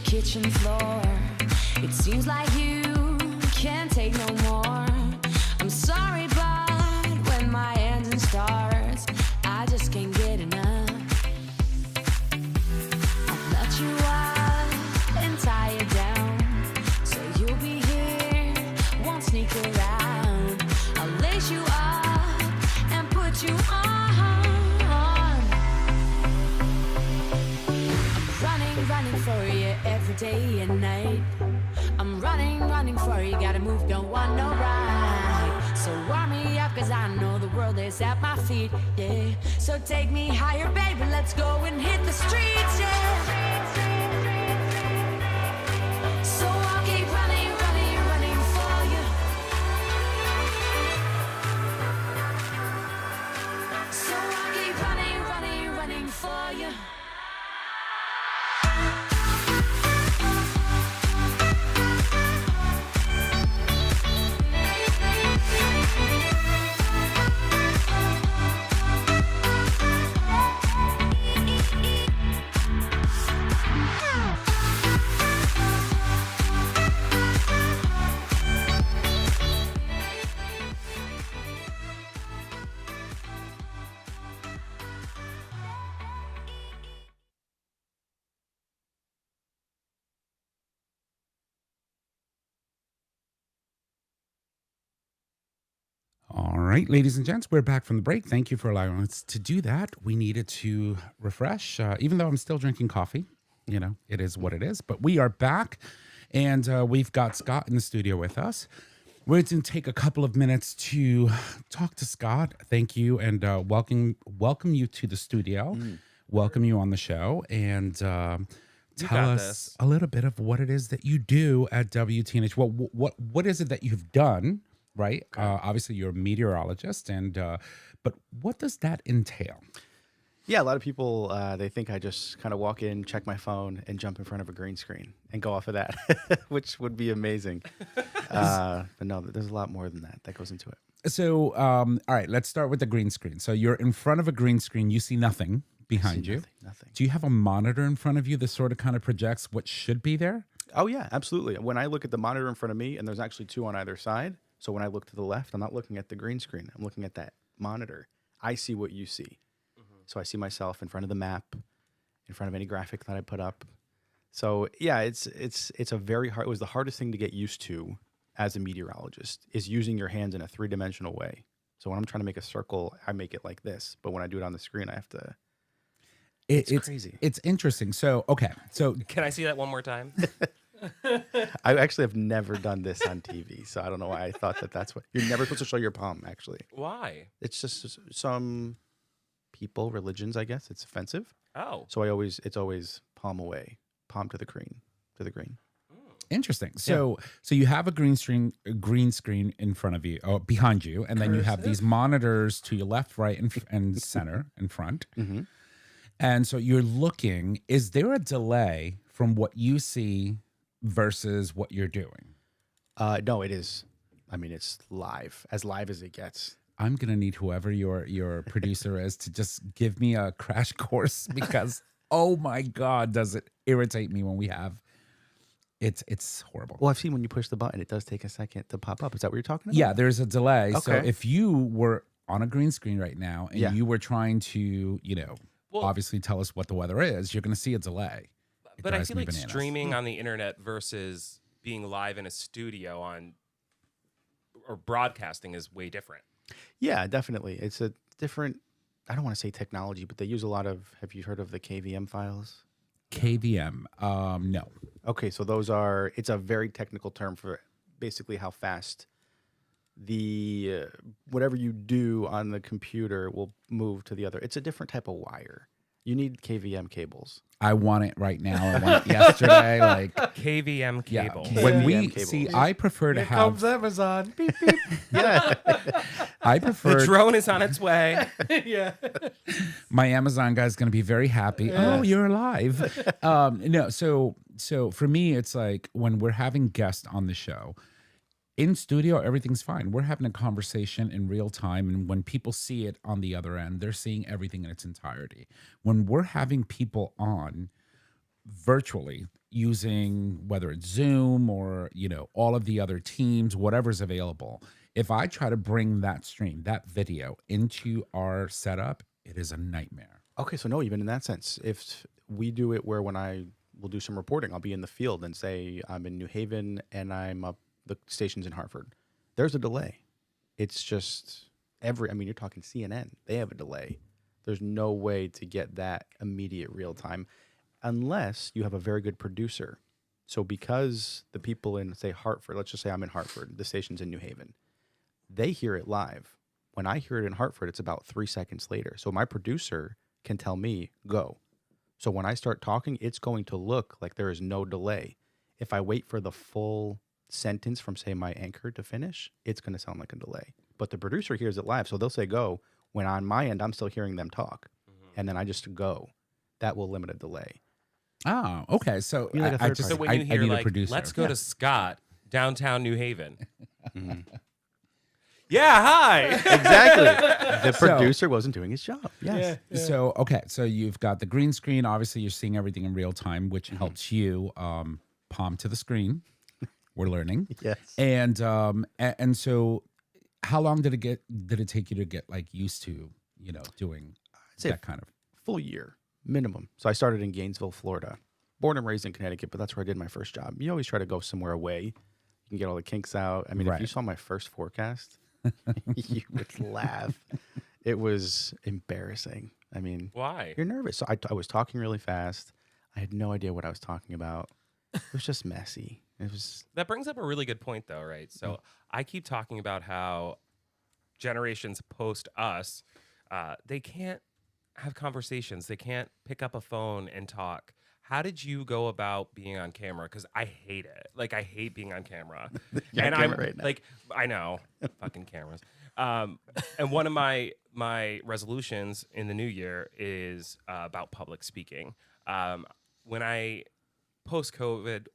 kitchen floor. It seems like you can't take no more. I'm sorry, but when my engine starts, I just can't get enough. I'll let you up and tie you down, so you'll be here, won't sneak around. I'll lace you up and put you on. I'm running for you every day and night. I'm running for you, gotta move, don't want no ride. So warm me up, cause I know the world is at my feet, yeah. So take me higher, baby, let's go and hit the streets, yeah. So I'll keep running for you. So I'll keep running for you.
All right, ladies and gents, we're back from the break. Thank you for allowing us to do that. We needed to refresh, even though I'm still drinking coffee. You know, it is what it is. But we are back, and we've got Scott in the studio with us. We're going to take a couple of minutes to talk to Scott. Thank you, and welcome you to the studio. Welcome you on the show, and tell us a little bit of what it is that you do at WTNH. Well, what is it that you've done? Right. Okay. Obviously, you're a meteorologist, and but what does that entail?
Yeah, a lot of people they think I just kind of walk in, check my phone, and jump in front of a green screen and go off of that, which would be amazing. But no, there's a lot more than that goes into it.
So, all right, let's start with the green screen. So you're in front of a green screen. You see nothing behind you.
Nothing.
Do you have a monitor in front of you that sort of kind of projects what should be there?
Oh yeah, absolutely. When I look at the monitor in front of me, and there's actually two on either side. So when I look to the left, I'm not looking at the green screen. I'm looking at that monitor. I see what you see. So I see myself in front of the map, in front of any graphic that I put up. So yeah, it's a very hard. It was the hardest thing to get used to as a meteorologist, is using your hands in a three-dimensional way. So when I'm trying to make a circle, I make it like this. But when I do it on the screen, I have to. It's crazy.
It's interesting. So okay. So
Can I see that one more time?
I actually have never done this on TV, so I don't know why I thought that's what you're never supposed to show your palm. Actually,
Why?
it's just some people, religions, I guess it's offensive.
Oh.
So it's always palm away, palm to the green.
interesting. So you have a green screen in front of you, or behind you, and then you have these monitors to your left, right, and center in front.
Mm-hmm.
And so you're looking. Is there a delay from what you see versus what you're doing?
No, it is. I mean, it's live as it gets.
I'm gonna need whoever your producer is to just give me a crash course, because oh my God, does it irritate me when we have it's horrible.
Well, I've seen when you push the button, it does take a second to pop up. Is that what you're talking about?
Yeah, there's a delay. So
Okay.
if you were on a green screen right now and you were trying to,
Well-
obviously tell us what the weather is, you're gonna see a delay. It
But I
drives
feel
me
like
bananas.
streaming on the internet versus being live in a studio or broadcasting is way different.
Yeah, definitely. It's a different. I don't want to say technology, but they use a lot of. Have you heard of the KVM files?
KVM. No.
Okay, so those are. It's a very technical term for basically how fast the whatever you do on the computer will move to the other. It's a different type of wire. You need KVM cables.
I want it right now. I want it yesterday. Like,
KVM
yeah.
cable.
When we
KVM
see,
cables.
I prefer to
Here
have.
comes Amazon. Beep beep.
Yeah.
I
The
prefer
drone is on its way.
Yeah.
my Amazon guy's going to be very happy. Oh, you're alive. No, so for me, it's like when we're having guests on the show, in studio, everything's fine. We're having a conversation in real time. And when people see it on the other end, they're seeing everything in its entirety. When we're having people on virtually, using whether it's Zoom or, all of the other teams, whatever's available. If I try to bring that stream, that video into our setup, it is a nightmare.
Okay, so no, even in that sense, if we do it where when I will do some reporting, I'll be in the field and say I'm in New Haven and I'm up the station's in Hartford. There's a delay. It's just you're talking CNN. They have a delay. There's no way to get that immediate real time unless you have a very good producer. So because the people in, say, Hartford, let's just say I'm in Hartford, the station's in New Haven, they hear it live. When I hear it in Hartford, it's about 3 seconds later. So my producer can tell me, go. So when I start talking, it's going to look like there is no delay. If I wait for the full sentence from, say, my anchor to finish, it's going to sound like a delay. But the producer hears it live, so they'll say go, when on my end, I'm still hearing them talk. And then I just go. That will limit a delay.
Oh, okay. So
You're like a third
So
party.
when
I
you hear
need a
like,
producer.
let's go to Scott, downtown New Haven. Yeah, hi.
Exactly. The producer wasn't doing his job. Yes.
Yeah.
So, okay. So you've got the green screen. Obviously, you're seeing everything in real time, which helps you palm to the screen. We're learning.
Yes.
And so how long did it take you to get like used to, doing
say
that kind of
Full year minimum. So I started in Gainesville, Florida. Born and raised in Connecticut, but that's where I did my first job. You always try to go somewhere away. You can get all the kinks out. I mean, if you
Right.
saw my first forecast, you would laugh. It was embarrassing. I mean,
Why?
you're nervous. So I was talking really fast. I had no idea what I was talking about. It was just messy. It was
That brings up a really good point, though, right? So I keep talking about how generations post us, they can't have conversations. They can't pick up a phone and talk. How did you go about being on camera? Because I hate it. Like, I hate being on camera.
You're on
and
camera
I'm
right now.
like, I know, fucking cameras. And one of my resolutions in the new year is about public speaking. When I post COVID,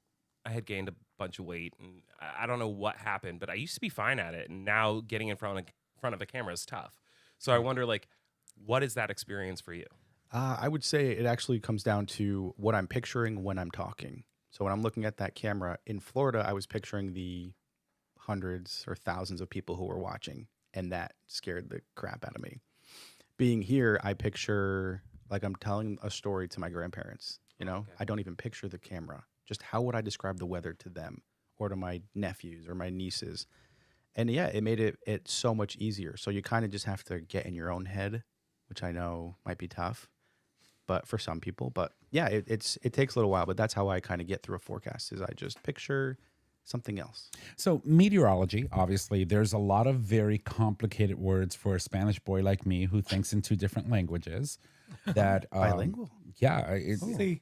I had gained a bunch of weight, and I don't know what happened, but I used to be fine at it, and now getting in front of a camera is tough. So I wonder, like, what is that experience for you?
I would say it actually comes down to what I'm picturing when I'm talking. So when I'm looking at that camera in Florida, I was picturing the hundreds or thousands of people who were watching, and that scared the crap out of me. Being here, I picture like I'm telling a story to my grandparents.
Okay.
I don't even picture the camera. Just how would I describe the weather to them or to my nephews or my nieces? And yeah, it made it so much easier. So you kind of just have to get in your own head, which I know might be tough, but for some people. But yeah, it takes a little while, but that's how I kind of get through a forecast is I just picture something else.
So meteorology, obviously, there's a lot of very complicated words for a Spanish boy like me who thinks in two different languages. That
Bilingual.
Yeah,
See,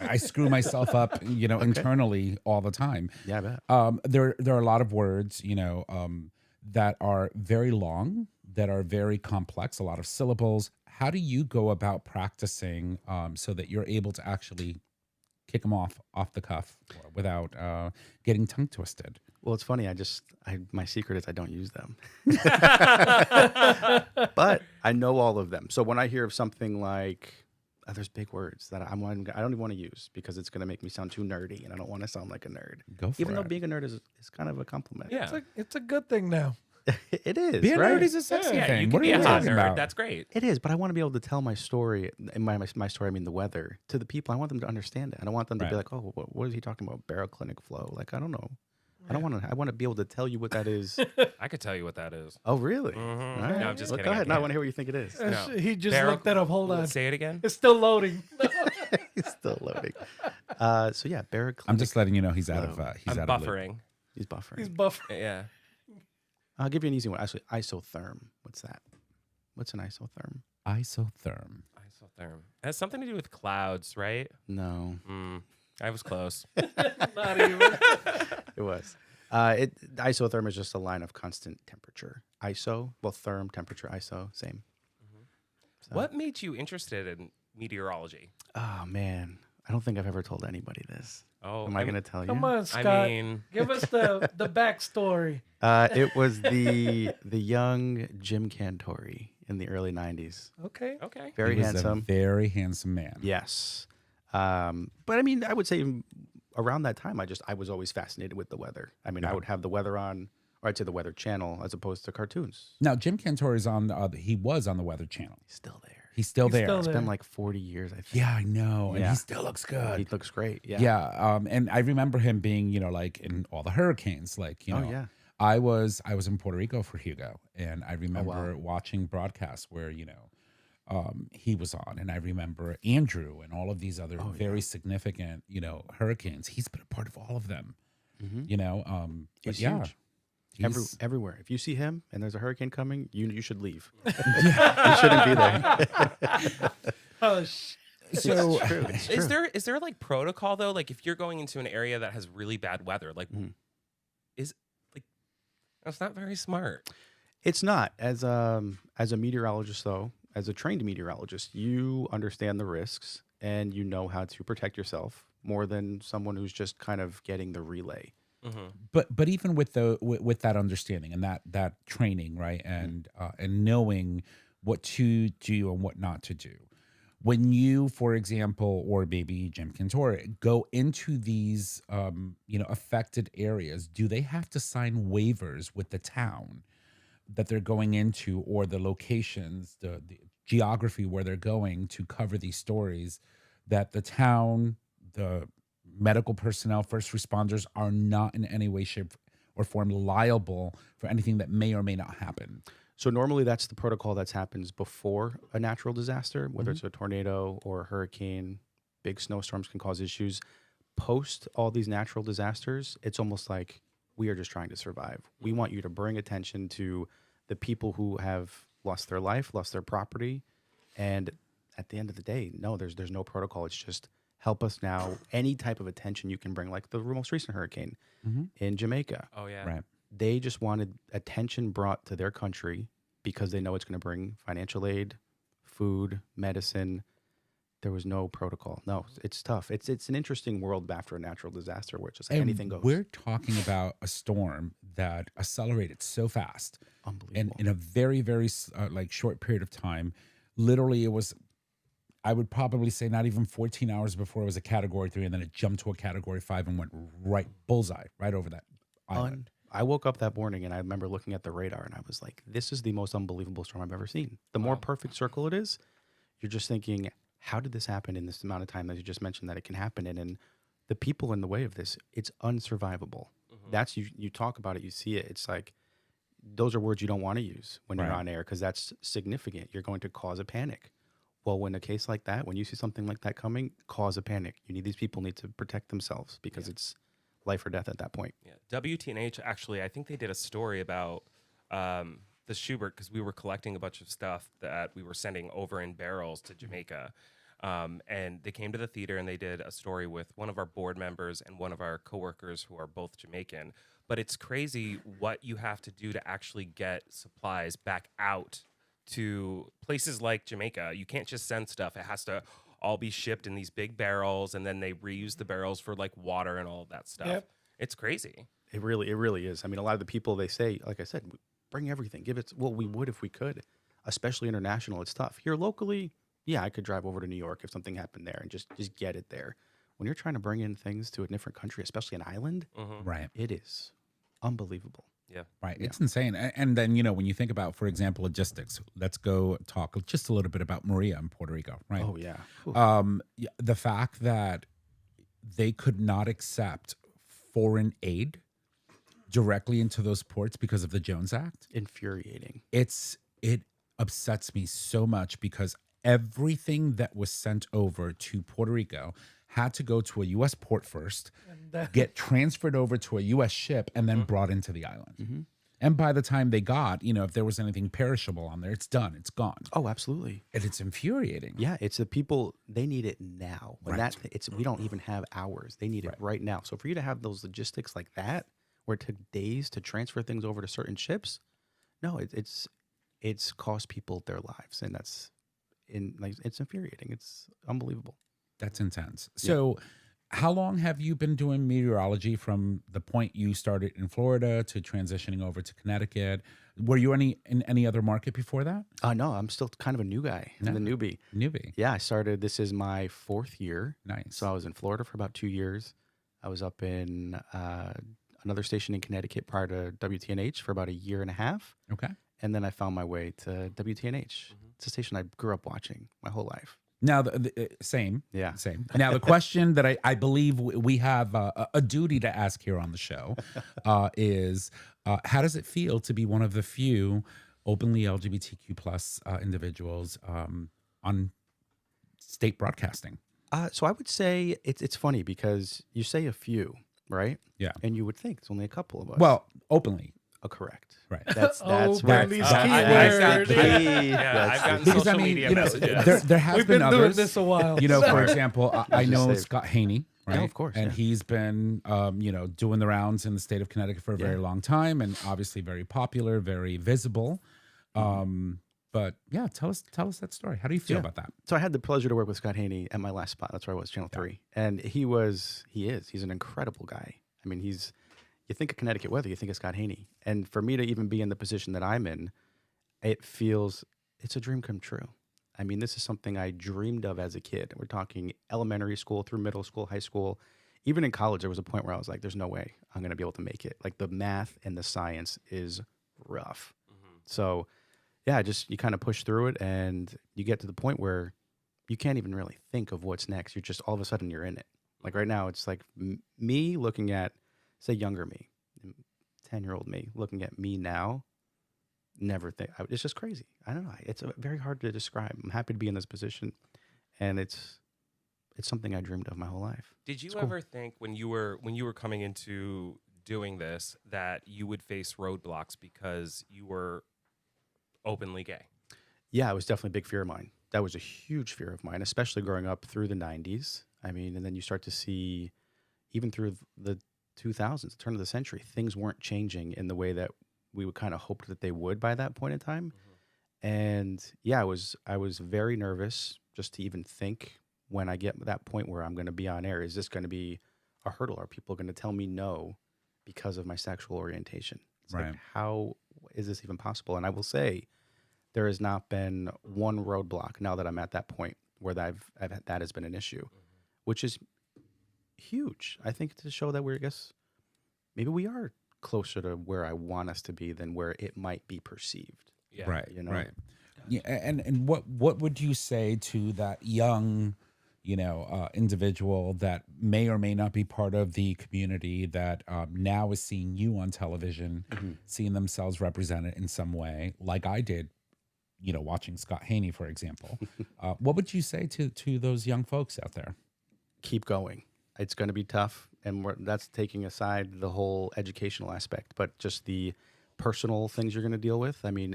I screw myself up, internally all the time.
Yeah, I bet.
There are a lot of words, that are very long, that are very complex, a lot of syllables. How do you go about practicing so that you're able to actually kick them off the cuff without getting tongue twisted?
Well, it's funny. My secret is I don't use them, but I know all of them. So when I hear of something like, there's big words that I don't even want to use because it's going to make me sound too nerdy, and I don't want to sound like a nerd.
Go for
Even though
it.
being a nerd is kind of a compliment.
Yeah.
it's a good thing now.
It is.
Being a
right?
nerd is a sexy
Yeah,
thing.
you
What
can
are
be
you
a hot
talking
nerd.
about?
That's great.
It is, but I want to be able to tell my story, and my story, I mean the weather, to the people. I want them to understand it. I don't want them to be
Right.
like, oh, what is he talking about? Baroclinic flow. Like, I don't know. I don't want to. I want to be able to tell you what that is.
I could tell you what that is.
Oh, really?
Mhm.
All right.
No, I'm just
Well,
kidding.
Go
I
ahead. Now I
can't.
want to hear what you think it is.
No.
He just
Barrel-
looked that up. Hold on.
Say it again.
It's still loading.
He's still loading. So yeah, baroclinic.
I'm just letting you know he's out of
I'm
out of loop.
buffering.
He's buffering.
He's buff.
Yeah.
I'll give you an easy one. Actually, isotherm. What's that? What's an isotherm?
Isotherm.
Isotherm. It has something to do with clouds, right?
No,
I was close.
Not even.
it was. Isotherm is just a line of constant temperature. Therm, temperature, iso, same. So-
What made you interested in meteorology?
Oh man, I don't think I've ever told anybody this.
Oh,
Am I going to tell you?
Come on, Scott.
I mean,
Give us the backstory.
It was the young Jim Cantori in the early '90s.
Okay.
okay.
Very
He was
handsome.
a very handsome man.
Yes. But I mean, I would say around that time, I was always fascinated with the weather. I mean, I would have the weather on, or I'd say the Weather Channel as opposed to cartoons.
Now, Jim Cantor is on. He was on the Weather Channel.
He's still there.
He's still
He's
there.
still
It's
there.
been like 40 years, I think.
Yeah, I know, and
Yeah.
he still looks good.
He looks great. Yeah.
Yeah, and I remember him being, like in all the hurricanes, like
Oh, yeah.
I was in Puerto Rico for Hugo, and I remember
wow.
watching broadcasts where he was on, and I remember Andrew and all of these other very significant hurricanes. He's been a part of all of them, but
He's
yeah,
huge.
he's-
Everywhere. If you see him and there's a hurricane coming, you should leave. You shouldn't be there.
Oh, shit.
so
True. It's true.
Is there like protocol though? Like if you're going into an area that has really bad weather, like is like that's not very smart.
It's not. As a meteorologist, though, as a trained meteorologist, you understand the risks and you know how to protect yourself more than someone who's just kind of getting the relay.
but even with with that understanding and that training, right, and knowing what to do and what not to do, when you, for example, or maybe Jim Cantor, go into these affected areas, do they have to sign waivers with the town that they're going into, or the locations, the geography where they're going to cover these stories, that the town, the medical personnel, first responders are not in any way, shape, or form liable for anything that may or may not happen?
So normally that's the protocol that happens before a natural disaster, whether it's a tornado or a hurricane. Big snowstorms can cause issues. Post all these natural disasters, it's almost like we are just trying to survive. We want you to bring attention to the people who have lost their life, lost their property. And at the end of the day, no, there's no protocol. It's just help us now. Any type of attention you can bring, like the most recent hurricane in Jamaica.
Oh yeah.
Right.
They just wanted attention brought to their country because they know it's going to bring financial aid, food, medicine. There was no protocol. No, it's tough. It's an interesting world after a natural disaster where it's just like
And
anything goes.
we're talking about a storm that accelerated so fast, and
Unbelievable.
in a very, very short period of time. Literally, it was, I would probably say, not even 14 hours before it was a Category 3, and then it jumped to a Category 5 and went right bullseye right over that island.
I woke up that morning and I remember looking at the radar and I was like, this is the most unbelievable storm I've ever seen. The more perfect circle it is, you're just thinking, how did this happen in this amount of time that you just mentioned that it can happen in? And the people in the way of this, it's unsurvivable. That's you talk about it, you see it. It's like, those are words you don't want to use when you're
Right.
on air because that's significant. You're going to cause a panic. Well, when a case like that, when you see something like that coming, cause a panic. These people need to protect themselves because it's life or death at that point.
Yeah. WTNH actually, I think they did a story about the Schubert because we were collecting a bunch of stuff that we were sending over in barrels to Jamaica. And they came to the theater and they did a story with one of our board members and one of our coworkers who are both Jamaican. But it's crazy what you have to do to actually get supplies back out to places like Jamaica. You can't just send stuff. It has to all be shipped in these big barrels, and then they reuse the barrels for like water and all of that stuff.
Yep.
It's crazy.
It really is. I mean, a lot of the people, they say, like I said, bring everything. Give it. Well, we would if we could, especially international. It's tough. Here locally, yeah, I could drive over to New York if something happened there and just get it there. When you're trying to bring in things to a different country, especially an island,
Right.
it is unbelievable.
Yeah.
Right. It's insane. And then, when you think about, for example, logistics, let's go talk just a little bit about Maria in Puerto Rico, right?
Oh, yeah.
The fact that they could not accept foreign aid directly into those ports because of the Jones Act.
Infuriating.
It upsets me so much because everything that was sent over to Puerto Rico had to go to a U.S. port first, get transferred over to a U.S. ship, and then brought into the island. And by the time they got, if there was anything perishable on there, it's done, it's gone.
Oh, absolutely.
And it's infuriating.
Yeah, it's the people, they need it now. When
Right.
we don't even have hours. They need it right now. So for you to have those logistics like that, where it took days to transfer things over to certain ships, no, it's cost people their lives, and it's infuriating. It's unbelievable.
That's intense. So how long have you been doing meteorology from the point you started in Florida to transitioning over to Connecticut? Were you in any other market before that?
No, I'm still kind of a new guy. I'm the newbie.
Newbie.
Yeah, I started. This is my 4th year.
Nice.
So I was in Florida for about 2 years. I was up in another station in Connecticut prior to WTNH for about a year and a half.
Okay.
And then I found my way to WTNH. It's a station I grew up watching my whole life.
Now, same.
Yeah.
Same. Now, the question that I believe we have a duty to ask here on the show is how does it feel to be one of the few openly LGBTQ plus individuals on state broadcasting?
So I would say it's funny because you say a few, right?
Yeah.
And you would think it's only a couple of us.
Well, openly.
Correct.
Right.
That's
Openly
right.
keyword.
I've gotten
Because
social
I mean,
media
you know,
messages.
there has
We've
been
been doing
others.
this a while.
You know, for
Sorry.
example, I know
saved.
Scott Haney, right?
Yeah, of course,
And
yeah.
he's been, doing the rounds in the state of Connecticut for a very long time, and obviously very popular, very visible. But yeah, tell us that story. How do you feel about that?
So I had the pleasure to work with Scott Haney at my last spot. That's where I was, Channel 3. And he's an incredible guy. I mean, you think of Connecticut weather, you think of Scott Haney. And for me to even be in the position that I'm in, it's a dream come true. I mean, this is something I dreamed of as a kid. We're talking elementary school through middle school, high school. Even in college, there was a point where I was like, there's no way I'm going to be able to make it. Like, the math and the science is rough. So, yeah, you kind of push through it, and you get to the point where you can't even really think of what's next. You're just, all of a sudden, you're in it. Like right now, it's like me looking at, say, younger me, 10-year-old me, looking at me now, it's just crazy. I don't know. It's very hard to describe. I'm happy to be in this position, and it's something I dreamed of my whole life.
Did you ever think when you were coming into doing this that you would face roadblocks because you were openly gay?
Yeah, it was definitely a big fear of mine. That was a huge fear of mine, especially growing up through the 90s. I mean, and then you start to see, even through the 2000s, the turn of the century, things weren't changing in the way that we would kind of hoped that they would by that point in time. And yeah, I was very nervous just to even think, when I get to that point where I'm going to be on air, is this going to be a hurdle? Are people going to tell me no because of my sexual orientation? It's
Right.
like, how is this even possible? And I will say, there has not been one roadblock now that I'm at that point where that has been an issue, which is huge. I think, to show that maybe we are closer to where I want us to be than where it might be perceived.
Yeah.
Right.
You know?
Right. Yeah. And what would you say to that young, individual that may or may not be part of the community that now is seeing you on television, seeing themselves represented in some way, like I did, watching Scott Haney, for example. What would you say to those young folks out there?
Keep going. It's going to be tough, and that's taking aside the whole educational aspect, but just the personal things you're going to deal with. I mean,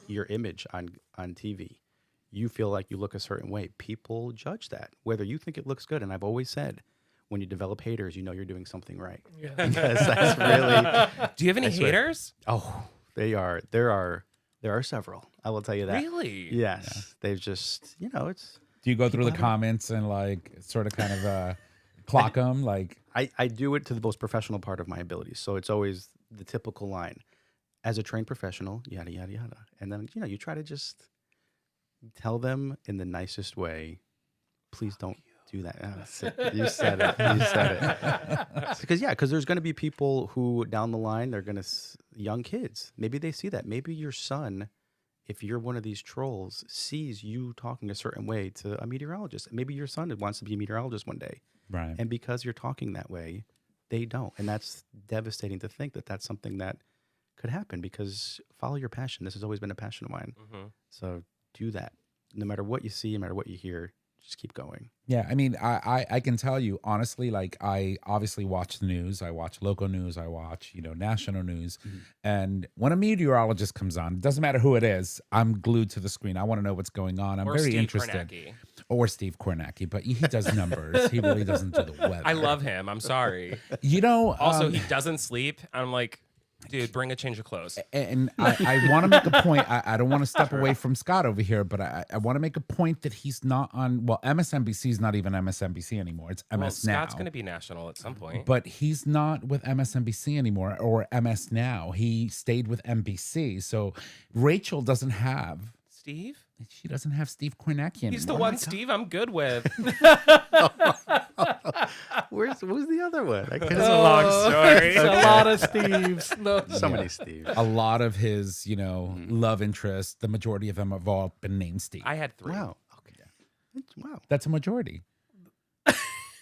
your image on TV. You feel like you look a certain way. People judge that, whether you think it looks good. And I've always said, when you develop haters, you know you're doing something right.
Yeah.
Because that's really...
Do you have any haters?
Oh, there are several. I will tell you that.
Really?
Yes. Yeah. They've just, it's...
Do you go through the comments and sort of kind of clock them?
I do it to the most professional part of my abilities. So it's always the typical line. As a trained professional, yada, yada, yada. And then, you try to just tell them in the nicest way, please don't do that. You said it. You said it. Because there's going to be people who down the line, they're going to, young kids, maybe they see that. Maybe your son, if you're one of these trolls, sees you talking a certain way to a meteorologist. Maybe your son wants to be a meteorologist one day.
Right.
And because you're talking that way, they don't. And that's devastating to think that that's something that could happen, because follow your passion. This has always been a passion of mine. So do that. No matter what you see, no matter what you hear, just keep going.
Yeah, I mean, I can tell you honestly, I obviously watch the news. I watch local news. I watch, national news. And when a meteorologist comes on, it doesn't matter who it is, I'm glued to the screen. I want to know what's going on. I'm very
Steve
interested.
Kornacki.
Or Steve Kornacki, but he does numbers. He really doesn't do the weather.
I love him. I'm sorry.
Also,
Also, he doesn't sleep. I'm like, Dude, bring a change of clothes.
And I want to make a point. I don't want to step away from Scott over here, but I want to make a point that he's not on. Well, MSNBC is not even MSNBC anymore. It's MS
Well,
Now.
Scott's going to be national at some point.
But he's not with MSNBC anymore or MS Now. He stayed with NBC. So Rachel doesn't have.
Steve?
She doesn't have Steve Kornacki anymore.
He's the one, Steve, I'm good with.
Who's the other one? I
It's
can't.
a long story.
It's a lot of Steves. No.
So many Steve.
A lot of his, love interests, the majority of them have all been named Steve.
I had 3.
Wow. Okay. Wow.
That's a majority.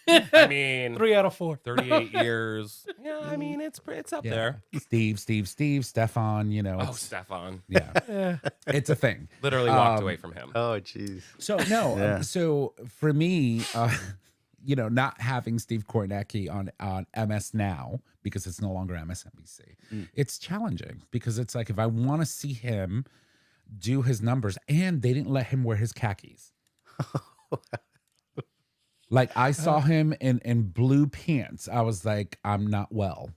I mean,
3 out of 4.
38 years. Yeah, I mean, it's up there.
Steve, Stefan,
Oh, Stefan.
yeah,
Yeah.
it's a thing.
Literally walked away from him.
Oh, jeez.
So no,
Yeah.
so for me, not having Steve Kornacki on MS Now because it's no longer MSNBC, it's challenging because it's like if I want to see him do his numbers, and they didn't let him wear his khakis. Like I saw him in blue pants. I was like, I'm not well.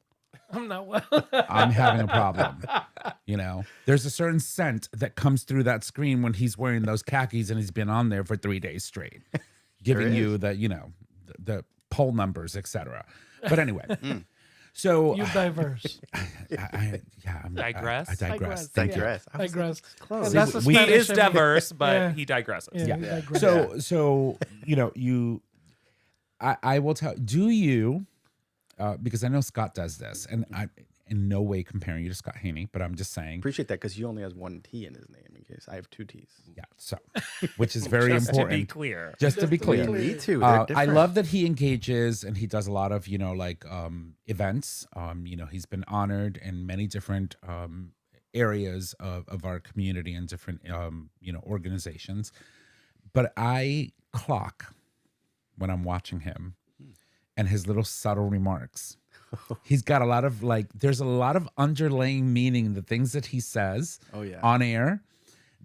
I'm not well.
I'm having a problem. There's a certain scent that comes through that screen when he's wearing those khakis and he's been on there for 3 days straight, giving you the poll numbers, etc. But anyway, so
You diverse.
I
Digress?
I digress.
Thank
Thank
you.
you.
Digress. I was
Digress.
close.
And that's the
We-
He
Spanish
is
in me.
diverse, but
Yeah.
he digresses.
Yeah,
Yeah.
you digress.
So I will tell. Do you? Because I know Scott does this, and I in no way comparing you to Scott Haney, but I'm just saying.
Appreciate that because he only has one T in his name in case I have 2 T's.
Yeah. So, which is very
Just
important.
to be clear.
Just to be clear.
Me too. They're
I
different.
love that he engages and he does a lot of, events. He's been honored in many different areas of our community and different, organizations. But I clock when I'm watching him and his little subtle remarks. He's got a lot of there's a lot of underlying meaning in the things that he says
Oh, yeah.
on air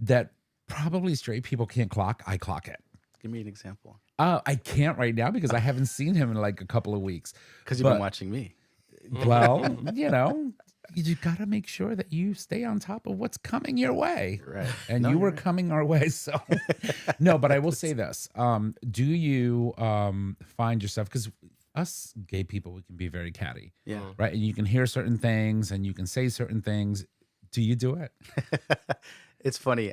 that probably straight people can't clock. I clock it.
Give me an example.
I can't right now because I haven't seen him in like a couple of weeks.
Because you've
But-
been watching me.
Well, you got to make sure that you stay on top of what's coming your way.
Right.
And
No,
you
you're
were
right.
coming our way. So, no, but I will say this. Do you find yourself, because us gay people, we can be very catty,
Yeah.
right? And you can hear certain things and you can say certain things. Do you do it?
It's funny.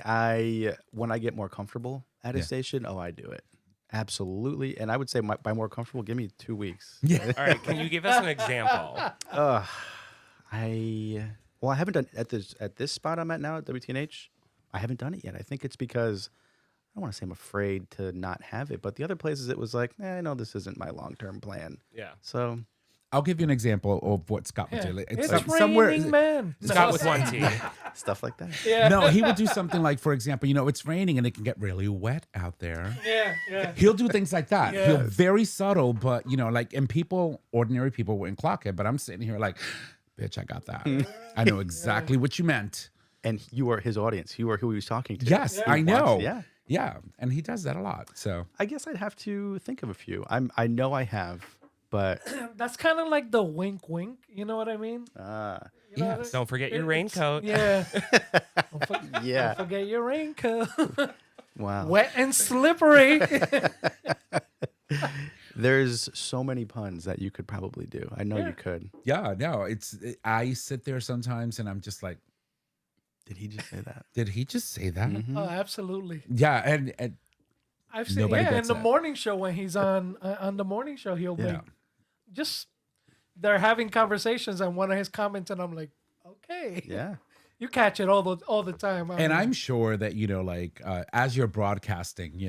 When I get more comfortable at a
Yeah.
station, I do it. Absolutely. And I would say by more comfortable, give me 2 weeks.
Yeah.
All right, can you give us an example?
I haven't done at this spot I'm at now at WTNH. I haven't done it yet. I think it's because I don't want to say I'm afraid to not have it, but the other places it was like, I know this isn't my long-term plan.
Yeah.
So
I'll give you an example of what Scott would
Yeah.
do.
It's
like
raining, man.
Scott with 1 T.
stuff like that.
Yeah.
No, he would do something like, for example, it's raining and it can get really wet out there.
Yeah.
He'll do things like that.
Yeah.
He'll very subtle, but and ordinary people wouldn't clock it. But I'm sitting here like, bitch, I got that. I know exactly what you meant.
And you are his audience. You are who he was talking to.
Yes,
He
I know.
wants- Yeah.
Yeah. And he does that a lot. So
I guess I'd have to think of a few. I know I have, but
That's kind of like the wink wink. You know what I mean?
uh,
You know
Yes.
what I-
Don't forget your
It's-
raincoat.
Yeah. Don't
yeah.
forget your raincoat.
Wow.
Wet and slippery.
There's so many puns that you could probably do. I know
Yeah.
you could.
yeah, no, I sit there sometimes and I'm just like,
Did he just say that?
did he just say that?
Mhm.
Oh, absolutely.
Yeah. And
I've seen
Nobody
in
gets
the
that.
morning show when he's on the morning show, he'll
Yeah.
make just they're having conversations and one of his comments, and I'm like, okay,
Yeah.
you catch it all the time.
And I'm sure that, as you're broadcasting,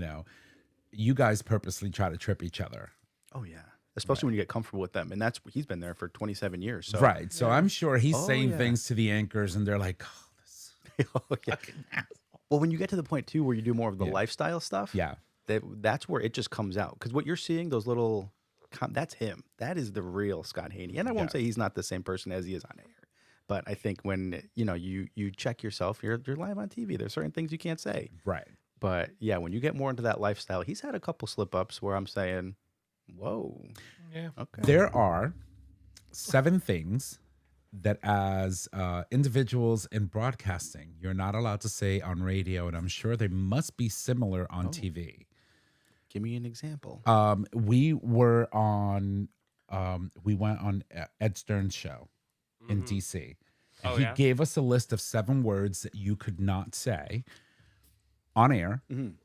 you guys purposely try to trip each other.
Oh yeah. Especially when you get comfortable with them, and he's been there for 27 years. So
Right. So I'm sure he's
Oh,
saying
yeah.
things to the anchors and they're like, oh, this
Oh, yeah. Well, when you get to the point too where you do more of the
Yeah.
lifestyle stuff,
yeah.
that's where it just comes out. Because what you're seeing, those little, that's him. That is the real Scott Haney. And I won't
Yeah.
say he's not the same person as he is on air. But I think when you check yourself, you're live on TV. There's certain things you can't say.
Right.
But yeah, when you get more into that lifestyle, he's had a couple slip ups where I'm saying, "Whoa,
yeah.
okay."
There are 7 things that as individuals in broadcasting, you're not allowed to say on radio, and I'm sure they must be similar on TV.
Give me an example.
We were on, we went on Ed Stern's show in DC. And
Oh,
he
yeah?
gave us a list of 7 words that you could not say on air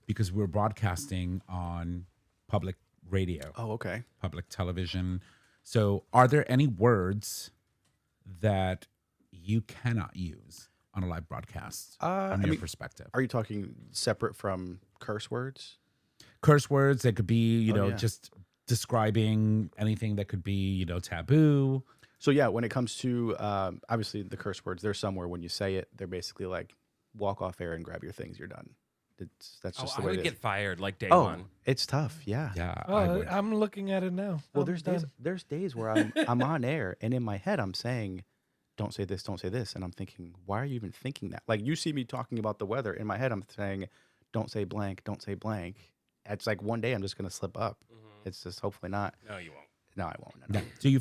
because we were broadcasting on public radio,
Oh, okay.
public television. So, are there any words that you cannot use on a live broadcast from your perspective?
Are you talking separate from curse words?
Curse words that could be, you know,
yeah.
just describing anything that could be, you know, taboo.
So yeah, when it comes to obviously the curse words, there's somewhere when you say it, they're basically like walk off air and grab your things, you're done. That's just
I
the way
would
it
get
is.
fired like day
Oh,
one.
it's tough. Yeah.
Yeah, I
Oh,
would.
I'm looking at it now.
Well,
I'm done.
there's days where I'm on air and in my head I'm saying, don't say this, and I'm thinking, why are you even thinking that? Like you see me talking about the weather in my head, I'm saying, don't say blank, don't say blank. It's like one day I'm just gonna slip up. It's just hopefully not.
No, you won't.
No, I won't. No.
Yeah. Do you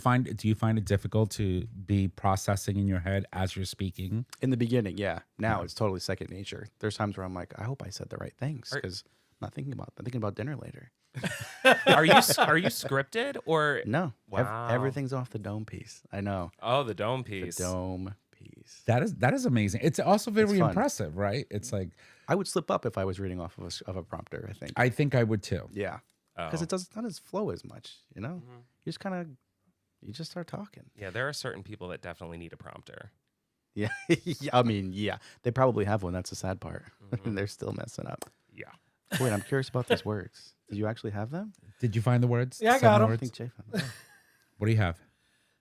find it difficult to be processing in your head as you're speaking?
In the beginning, yeah. Now it's totally second nature. There's times where I'm like, I hope I said the right things
Are-
because I'm thinking about dinner later.
Are you scripted or
No,
Wow.
everything's off the dome piece. I know
oh the dome
the
piece?
dome piece.
That is amazing. It's also very
fun.
impressive, right? It's like
I would slip up if I was reading off of a prompter.
I think I would too.
Yeah, because
Oh.
it doesn't not as flow as much. You know, you just kind of you just start talking.
Yeah, there are certain people that definitely need a prompter.
Yeah, yeah. I mean, yeah, they probably have one. That's the sad part. They're still messing up.
Yeah.
Wait, I'm curious about these words. Did you actually have them?
Did you find the words?
Yeah, I
7
got 'em.
I
words?
think Jay found them.
What do you have?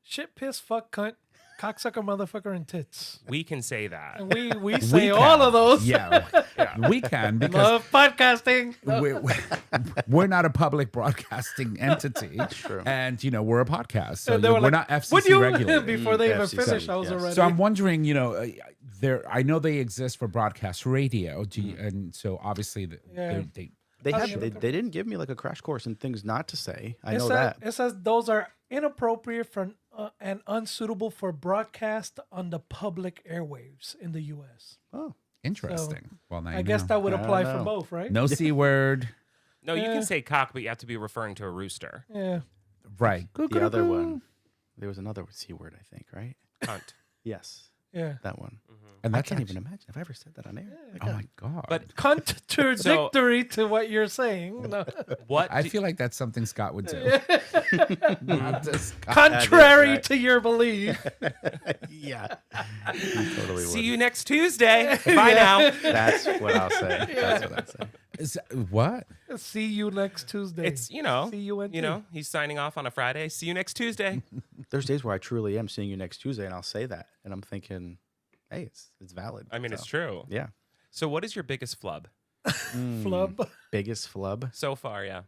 Shit, piss, fuck, cunt, cocksucker, motherfucker, and tits.
We can say that.
And we say
We
all
can.
of those.
Yeah, we can because
Love podcasting.
we're not a public broadcasting entity.
True.
And, you know, we're a podcast. So
And they were
we're
like,
not
"Would
FCC
you?"
regulated.
Before they even
FCC,
finished, I was
yes.
already.
So I'm wondering, you know, I know they exist for broadcast radio. And so obviously
Yeah.
they
They didn't give me like a crash course in things not to say. I
It
know
says,
that.
It says those are inappropriate for and unsuitable for broadcast on the public airwaves in the U.S.
Oh,
interesting. Well, now
I
you
guess
know.
that would
I don't
apply for
know.
both, right?
No C word.
No, you
Yeah.
can say cock, but you have to be referring to a rooster.
Yeah.
Right.
the other one. There was another C word, I think, right?
Cunt.
Yes,
Yeah.
that one.
And
I
that's
can't
actually-
even imagine if I ever said that on air.
Oh my God.
But
Contradictory to what you're saying. No.
what?
I
do-
feel like that's something Scott would do. Not this Scott.
Contrary
right.
to your belief.
Yeah, you totally would.
See you next Tuesday. Bye now.
That's what I'll say. That's what I'll say.
Is, what?
See you next Tuesday.
It's you know,
C-U-N-T.
he's signing off on a Friday. See you next Tuesday.
There's days where I truly am seeing you next Tuesday, and I'll say that, and I'm thinking, hey, it's valid.
I mean,
So,
it's true.
Yeah.
So, what is your biggest flub
Flub.
Biggest flub?
so far? Yeah.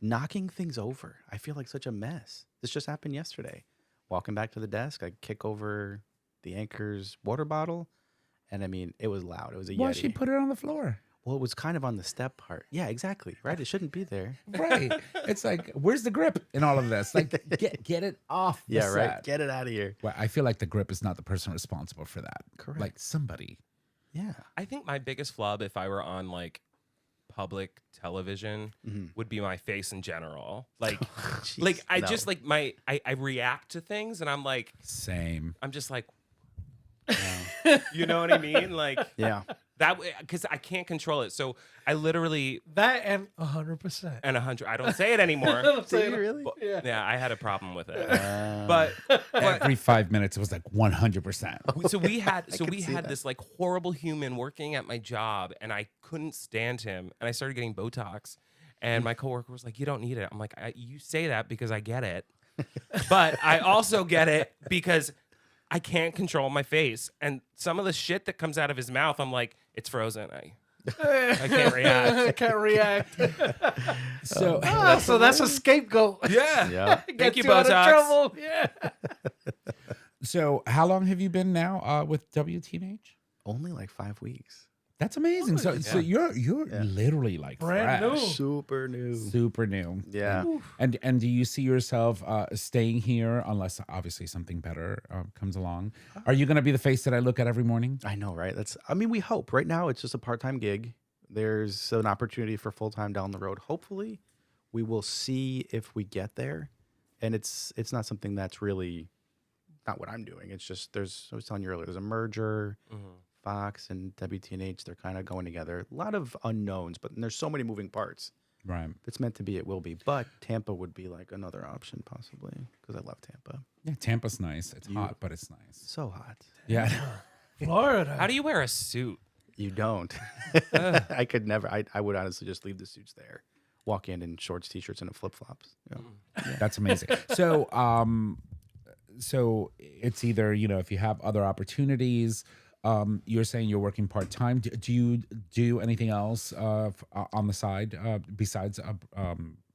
Knocking things over. I feel like such a mess. This just happened yesterday. Walking back to the desk, I kick over the anchor's water bottle, and I mean, it was loud. It was a
Why
Yeti.
she put it on the floor?
Well, it was kind of on the step part. Yeah, exactly. Right. It shouldn't be there.
Right. It's like, where's the grip in all of this? Like, get it off the
Yeah, right.
set.
Get it out of here.
Well, I feel like the grip is not the person responsible for that.
Correct.
Like somebody.
Yeah.
I think my biggest flub, if I were on like public television, would be my face in general. Like,
Jeez,
I
no.
just like I react to things, and I'm like,
Same.
I'm just like, you know what I mean? Like
Yeah.
that because I can't control it. So I literally
That and 100%.
and 100. I don't say it anymore.
Did you really?
But-
Yeah.
yeah, I had a problem with it. But
Every 5 minutes, it was like 100%.
so we had
could see that.
this like horrible human working at my job, and I couldn't stand him, and I started getting Botox, and my coworker was like, "You don't need it." I'm like, "You say that because I get it, but I also get it because I can't control my face, and some of the shit that comes out of his mouth, I'm like, it's frozen. I can't react."
I can't react.
So,
So that's a scapegoat.
Yeah.
Yeah.
Thank you,
Out of
Botox.
trouble. Yeah.
so how long have you been now with WTNH?
Only like 5 weeks.
That's amazing. So you're literally like
Brand
fresh.
new.
Super new.
Super new.
Yeah.
And do you see yourself staying here unless obviously something better comes along? Are you going to be the face that I look at every morning?
I know, right? I mean, we hope. Right now, it's just a part-time gig. There's an opportunity for full-time down the road. Hopefully, we will see if we get there. And it's not something that's really not what I'm doing. It's just I was telling you earlier, there's a merger. Fox and WTNH, they're kind of going together. A lot of unknowns, but there's so many moving parts.
Right.
If it's meant to be, it will be. But Tampa would be like another option possibly because I love Tampa.
Yeah, Tampa's nice. It's hot, but it's nice.
So hot.
Yeah.
Florida.
How do you wear a suit?
You don't. I could never. I would honestly just leave the suits there. Walk in shorts, t-shirts, and flip-flops.
That's amazing. So so it's either, if you have other opportunities, you're saying you're working part-time. Do you do anything else on the side besides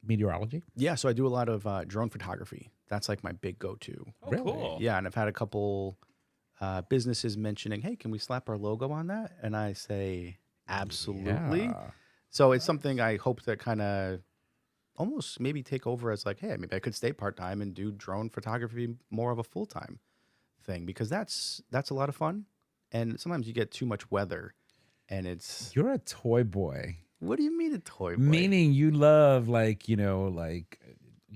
meteorology?
Yeah, so I do a lot of drone photography. That's like my big go-to.
Oh,
Really?
cool.
Yeah, and I've had a couple businesses mentioning, hey, can we slap our logo on that? And I say, absolutely.
Yeah.
So it's something I hope to kind of almost maybe take over as like, hey, maybe I could stay part-time and do drone photography more of a full-time thing because that's a lot of fun. And sometimes you get too much weather and it's,
You're a toy boy.
what do you mean a toy boy?
Meaning you love like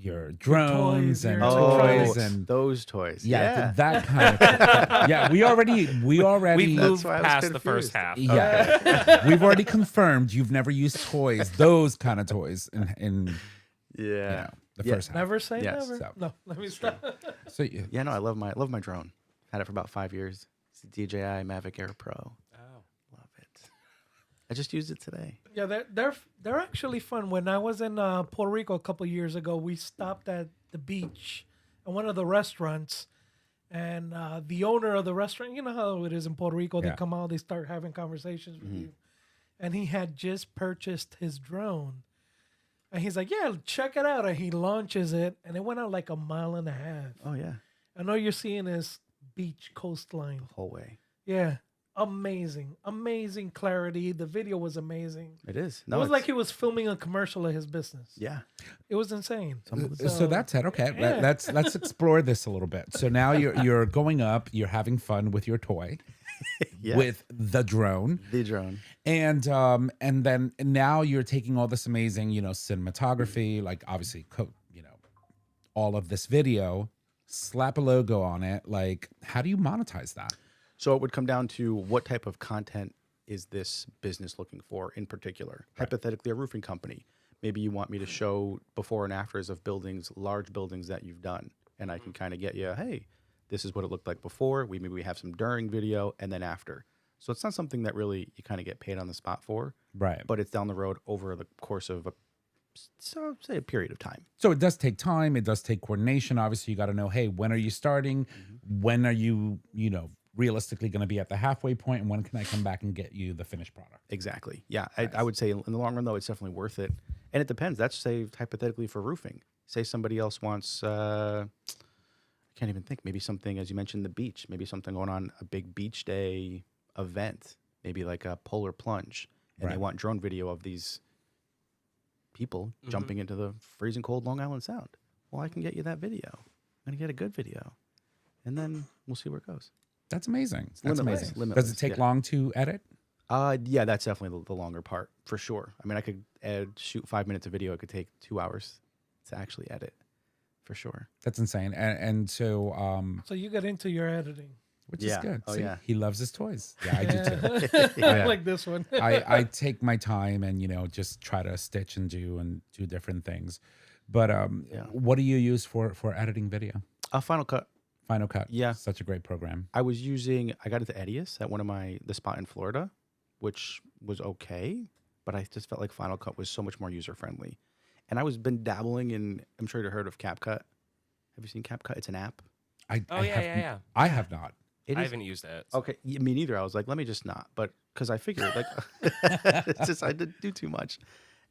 your drones and
your
toys
electronics.
and
those toys.
yeah, that kind of thing. Yeah, we already
We've moved
why I was
past the first
confused.
half.
yeah. We've already confirmed you've never used toys, those kind of toys in
Yeah.
the
Yeah.
first half.
Never say
Yes.
never.
So-
No, let me stop.
So
Yeah, no, I love my drone. Had it for about 5 years. It's the DJI Mavic Air Pro.
Oh.
Love it. I just used it today.
Yeah, they're actually fun. When I was in Puerto Rico a couple years ago, we stopped at the beach at one of the restaurants, and the owner of the restaurant, you know how it is in Puerto Rico,
Yeah.
they come out, they start having conversations with you, and he had just purchased his drone, and he's like, "Yeah, check it out," and he launches it, and it went out like 1.5 miles.
Oh yeah,
And all you're seeing is beach coastline.
the whole way.
Yeah. Amazing clarity. The video was amazing.
It is.
It was like he was filming a commercial of his business.
yeah.
It was insane.
So that's it. Okay,
Yeah.
let's explore this a little bit. So now you're going up, you're having fun with your toy,
Yeah.
with the drone,
the drone.
and then now you're taking all this amazing cinematography, like obviously all of this video, slap a logo on it. Like, how do you monetize that?
So it would come down to what type of content is this business looking for in particular? Hypothetically, a roofing company. Maybe you want me to show before and afters of buildings, large buildings that you've done. And I can kind of get you, hey, this is what it looked like before. Maybe we have some during video and then after. So it's not something that really you kind of get paid on the spot for,
Right.
but it's down the road over the course of say a period of time.
So it does take time. It does take coordination. Obviously, you got to know, hey, when are you starting? When are you, realistically going to be at the halfway point? And when can I come back and get you the finished product?
Exactly. Yeah. I would say in the long run, though, it's definitely worth it. And it depends. That's, say, hypothetically for roofing. Say somebody else wants, I can't even think, maybe something, as you mentioned, the beach, maybe something going on, a big beach day event, maybe like a polar plunge. And they
Right.
want drone video of these people jumping into the freezing cold Long Island Sound. Well, I can get you that video. I'm going to get a good video. And then we'll see where it goes.
That's amazing. That's
limitless,
amazing. Does
limitless,
it take
yeah.
long to edit?
Yeah, that's definitely the longer part for sure. I mean, I could shoot 5 minutes of video. It could take 2 hours to actually edit for sure.
That's insane. And so,
So you get into your editing.
which is
Yeah.
good.
Oh,
See,
yeah.
he loves his toys. Yeah, I do too.
I like this one.
I take my time and just try to stitch and do different things. But what do you use for editing video?
Final Cut.
Final Cut.
Yeah.
Such a great program.
I got into Edius at the spot in Florida, which was okay, but I just felt like Final Cut was so much more user friendly. And been dabbling in, I'm sure you've heard of CapCut. Have you seen CapCut? It's an app.
I
Yeah.
I have not.
I haven't used it.
Okay, me neither. I was like, let me just not. But because I figured, like, it's just I did do too much.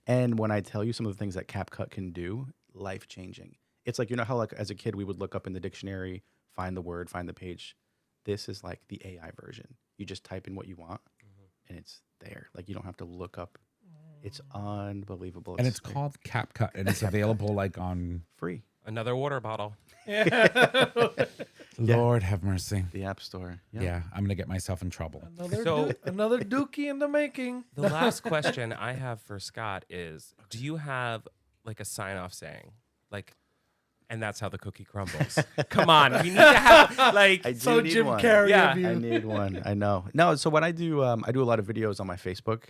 And when I tell you some of the things that CapCut can do, life changing. It's like, how like as a kid we would look up in the dictionary, find the word, find the page. This is like the AI version. You just type in what you want, and it's there. Like you don't have to look up. It's unbelievable.
And it's called CapCut, and it's available like on.
free.
Another water bottle.
Lord have mercy.
The App Store.
Yeah, I'm gonna get myself in trouble.
Another dookie in the making.
The last question I have for Scott is, do you have like a sign-off saying? Like, and that's how the cookie crumbles. Come on, we need to have like.
I do
So
need
Jim
one.
Carrey
Yeah.
of you.
I need one. I know. No, so what I do a lot of videos on my Facebook,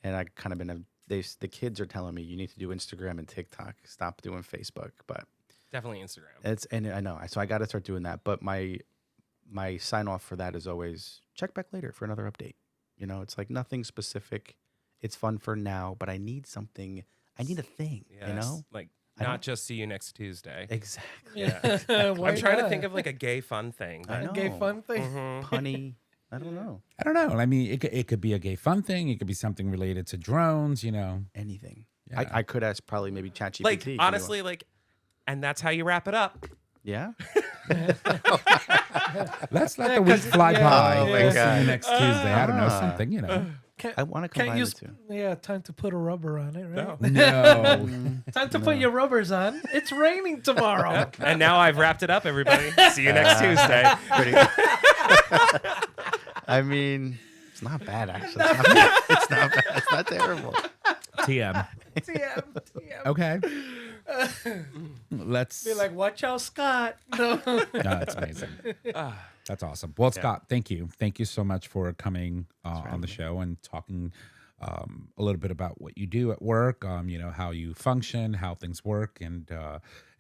and I kind of been the kids are telling me you need to do Instagram and TikTok. Stop doing Facebook, but
Definitely Instagram.
and I know. So I got to start doing that. But my sign off for that is always check back later for another update. You know, it's like nothing specific. It's fun for now, but I need something. I need a thing.
Yes.
You know,
Like
I
not
don't-
just see you next Tuesday.
exactly.
Yeah.
Why
I'm trying to
not?
think of like a gay fun thing.
I
A
know.
gay fun thing.
Mhm.
Punny. I don't know.
I don't know. I mean, it could be a gay fun thing. It could be something related to drones. You know.
Anything.
Yeah.
I could ask probably maybe ChatGPT.
Like
if you
honestly,
want.
like, and that's how you wrap it up.
Yeah.
Let's let the week fly
yeah,
by.
Oh my
We'll see
God.
you next Tuesday. I don't know,
Ah.
something, you know.
I want to
Can't
combine
use.
the two.
Yeah, time to put a rubber on it, right?
No.
No.
Time to put your rubbers on. It's raining tomorrow.
And now I've wrapped it up, everybody. See you next Tuesday.
Pretty I mean, it's not bad actually. It's not bad. It's not terrible.
TM.
TM, TM.
Okay. Let's.
Be like, watch out, Scott. No.
No, that's amazing. That's awesome. Well, Scott, thank you. Thank you so much for coming on the show and talking a little bit about what you do at work, you know, how you function, how things work, and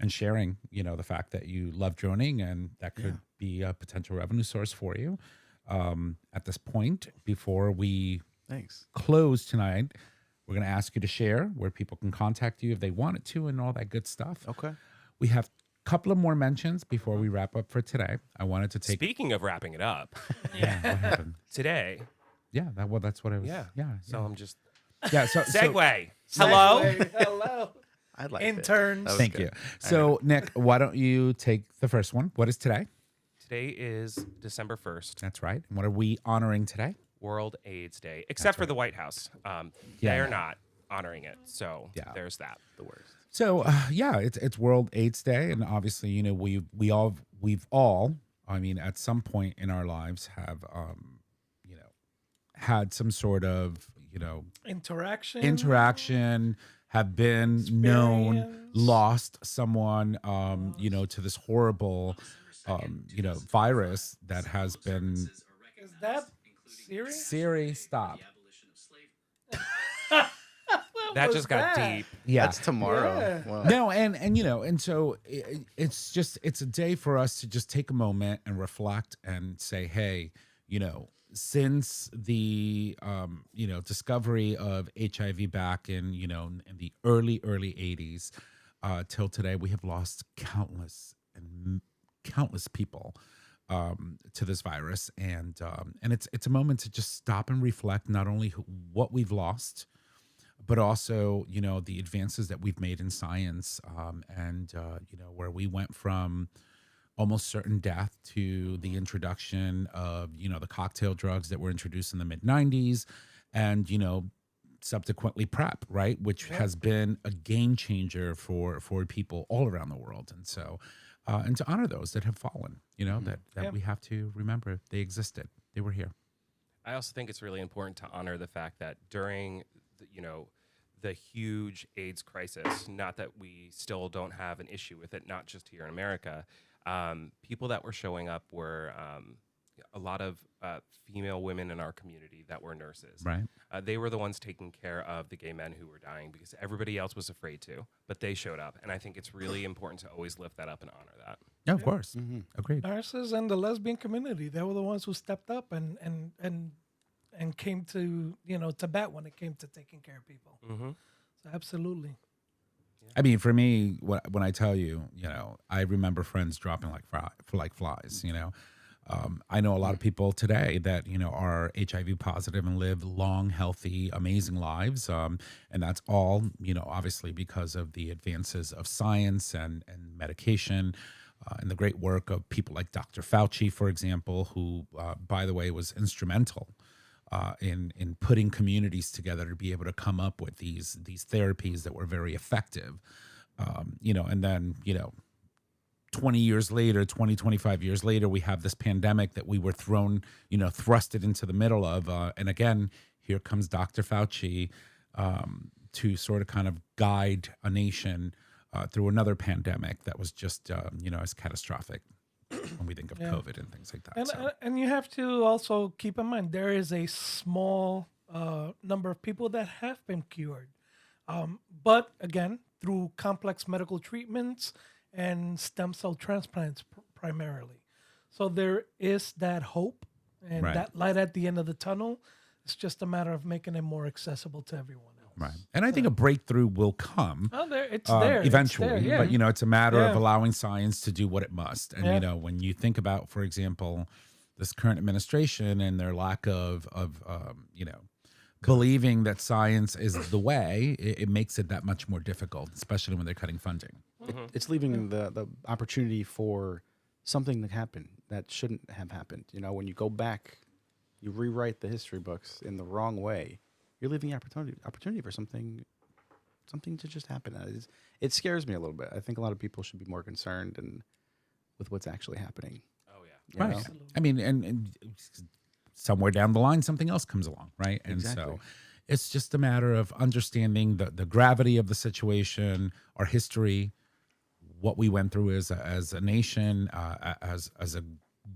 sharing, you know, the fact that you love droning and that could be a potential revenue source for you. At this point, before we
Thanks.
close tonight, we're going to ask you to share where people can contact you if they wanted to and all that good stuff.
Okay.
We have a couple of more mentions before we wrap up for today. I wanted to take.
Speaking of wrapping it up,
Yeah, what happened?
today.
Yeah, that's what I was.
Yeah.
Yeah.
So I'm just
yeah. So
segue. Hello.
Segue. Hello.
I like
Interns.
That was
thank
good.
you. So Nick, why don't you take the first one? What is today?
Today is December 1st,
That's right. And what are we honoring today?
World AIDS Day, except for the White House.
Yeah.
They're not honoring it. So
Yeah.
there's that.
The worst.
So yeah, it's World AIDS Day, and obviously, you know, we've all, I mean, at some point in our lives have, you know, had some sort of, you know, interaction, have been known,
Experience.
lost someone, you know, to this horrible, you know, virus that has been.
Is that serious?
Siri, stop.
That
was
just got
that?
deep.
Yeah.
That's tomorrow.
Yeah.
Wow.
No, and you know, and so it's a day for us to just take a moment and reflect and say, hey, you know, since the you know, discovery of HIV back in, you know, in the early 80s till today, we have lost countless people to this virus, and it's a moment to just stop and reflect not only what we've lost, but also, you know, the advances that we've made in science, and you know, where we went from almost certain death to the introduction of, you know, the cocktail drugs that were introduced in the mid 90s, and, you know, subsequently PrEP, right, which has been a game changer for people all around the world. And so, and to honor those that have fallen, you know, that we have to remember they existed, they were here.
I also think it's really important to honor the fact that during, you know, the huge AIDS crisis, not that we still don't have an issue with it, not just here in America, people that were showing up were a lot of female women in our community that were nurses.
Right.
They were the ones taking care of the gay men who were dying because everybody else was afraid to, but they showed up. And I think it's really important to always lift that up and honor that.
Yeah, of course. Agreed.
Nurses and the lesbian community, they were the ones who stepped up and came to, you know, to bat when it came to taking care of people.
Mm-hmm.
So absolutely.
I mean, for me, when I tell you, you know, I remember friends dropping like flies, you know. I know a lot of people today that, you know, are HIV positive and live long, healthy, amazing lives. And that's all, you know, obviously because of the advances of science and medication, and the great work of people like Dr. Fauci, for example, who, by the way, was instrumental in putting communities together to be able to come up with these therapies that were very effective. And then 20 years later, 20, 25 years later, we have this pandemic that we were thrusted into the middle of. And again, here comes Dr. Fauci to sort of kind of guide a nation through another pandemic that was just, as catastrophic when we think of COVID and things like that.
And you have to also keep in mind, there is a small number of people that have been cured. But again, through complex medical treatments and stem cell transplants primarily. So there is that hope and that light at the end of the tunnel. It's just a matter of making it more accessible to everyone else.
Right. And I think a breakthrough will come.
Oh, it's there.
Eventually.
It's there,
But, it's a matter of allowing science to do what it must. And, when you think about, for example, this current administration and their lack of believing that science is the way, it makes it that much more difficult, especially when they're cutting funding.
It's leaving the opportunity for something to happen that shouldn't have happened. When you go back, you rewrite the history books in the wrong way. You're leaving the opportunity for something to just happen. It scares me a little bit. I think a lot of people should be more concerned with what's actually happening.
Oh yeah,
Right. I mean, and somewhere down the line, something else comes along, right? And
Exactly.
so it's just a matter of understanding the gravity of the situation, our history, what we went through as a nation, as a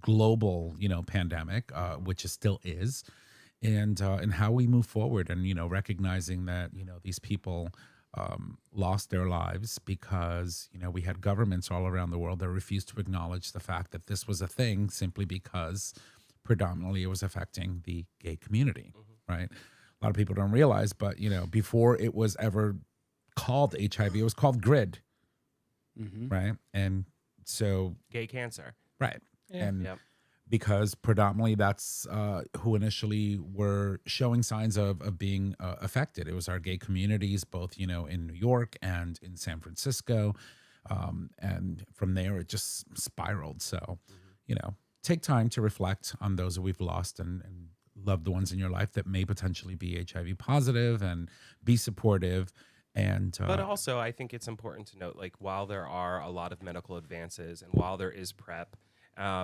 global, pandemic, which it still is, and how we move forward, and recognizing that these people lost their lives because we had governments all around the world that refused to acknowledge the fact that this was a thing simply because predominantly it was affecting the gay community, right? A lot of people don't realize, but before it was ever called HIV, it was called GRID, right? And so
gay cancer.
right, and
Yep.
because predominantly that's who initially were showing signs of being affected. It was our gay communities, both in New York and in San Francisco, and from there it just spiraled. So, take time to reflect on those that we've lost and loved ones in your life that may potentially be HIV positive, and be supportive. And
But also, I think it's important to note, like, while there are a lot of medical advances and while there is PrEP,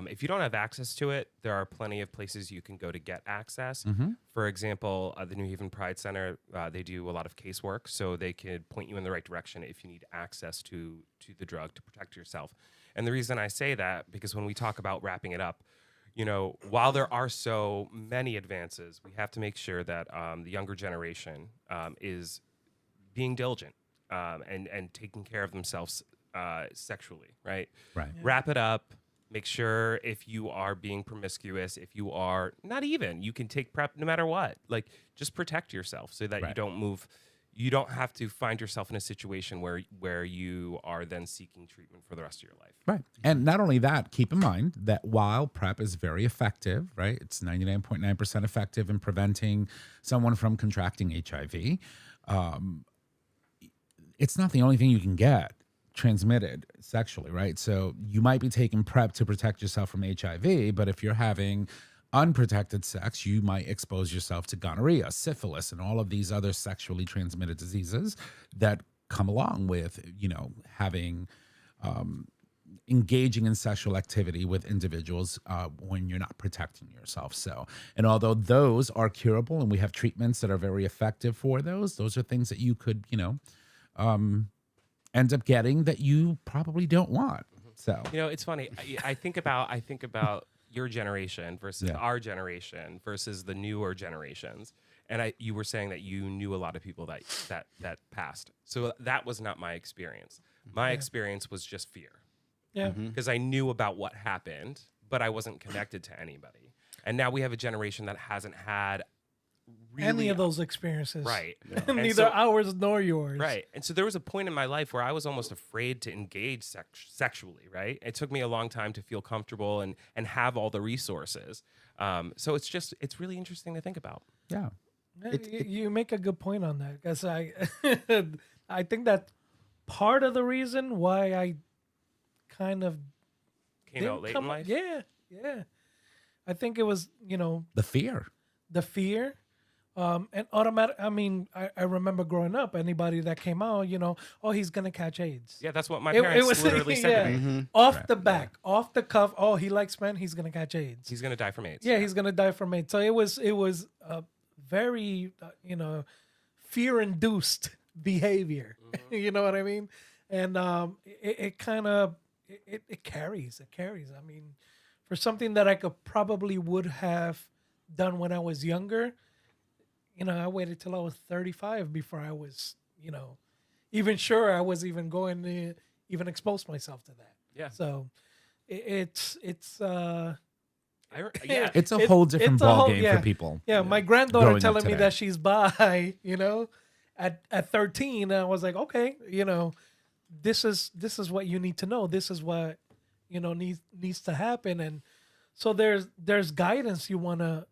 if you don't have access to it, there are plenty of places you can go to get access. For example, the New Haven Pride Center, they do a lot of casework, so they could point you in the right direction if you need access to the drug to protect yourself. And the reason I say that, because when we talk about wrapping it up, while there are so many advances, we have to make sure that the younger generation is being diligent and taking care of themselves sexually, right?
Right.
Wrap it up. Make sure if you are being promiscuous, if you are not even, you can take PrEP no matter what. Like, just protect yourself so that you
Right.
don't move. You don't have to find yourself in a situation where you are then seeking treatment for the rest of your life.
Right. And not only that, keep in mind that while PrEP is very effective, right? It's 99.9% effective in preventing someone from contracting HIV. It's not the only thing you can get transmitted sexually, right? So you might be taking PrEP to protect yourself from HIV, but if you're having unprotected sex, you might expose yourself to gonorrhea, syphilis, and all of these other sexually transmitted diseases that come along with, having engaging in sexual activity with individuals when you're not protecting yourself. So, and although those are curable and we have treatments that are very effective for those are things that you could, end up getting that you probably don't want. So,
It's funny. I think about your generation versus
Yeah.
our generation versus the newer generations. And you were saying that you knew a lot of people that passed. So that was not my experience. My experience was just fear.
Yeah.
Because I knew about what happened, but I wasn't connected to anybody. And now we have a generation that hasn't had really
Any of those experiences.
right. And
Neither
so-
ours nor yours.
Right. And so there was a point in my life where I was almost afraid to engage sexually, right? It took me a long time to feel comfortable and have all the resources. So it's really interesting to think about.
yeah.
You make a good point on that, because I think that part of the reason why I kind of
Came out late in life.
Yeah. I think it was,
The fear.
the fear. And automatic. I mean, I remember growing up. Anybody that came out, oh, he's gonna catch AIDS.
Yeah, that's what my parents literally said to me.
Off the back, off the cuff. Oh, he likes men. He's gonna catch AIDS.
He's gonna die from AIDS.
Yeah, he's gonna die from AIDS. So it was very fear-induced behavior. You know what I mean? And it kind of it carries. It carries. I mean, for something that I probably would have done when I was younger. I waited till I was 35 before I was, even sure I was even going to even expose myself to that.
Yeah.
So it's
It's a whole different ballgame for people.
Yeah, my granddaughter
growing up
telling me
today.
that she's bi, at 13, and I was like, okay, this is what you need to know. This is what needs to happen, and so there's guidance you want to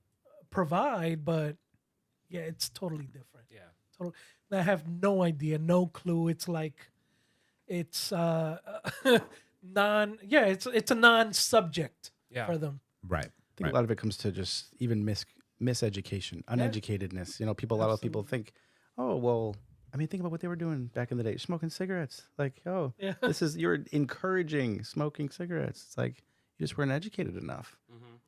provide, but yeah, it's totally different.
Yeah.
Totally. I have no idea, no clue. It's like, it's it's a non-subject
Yeah.
for them.
Right.
I think a lot of it comes to just even miseducation, uneducatedness. A lot of people think, oh, well, I mean, think about what they were doing back in the day, smoking cigarettes. Like, oh,
Yeah.
you're encouraging smoking cigarettes. It's like you just weren't educated enough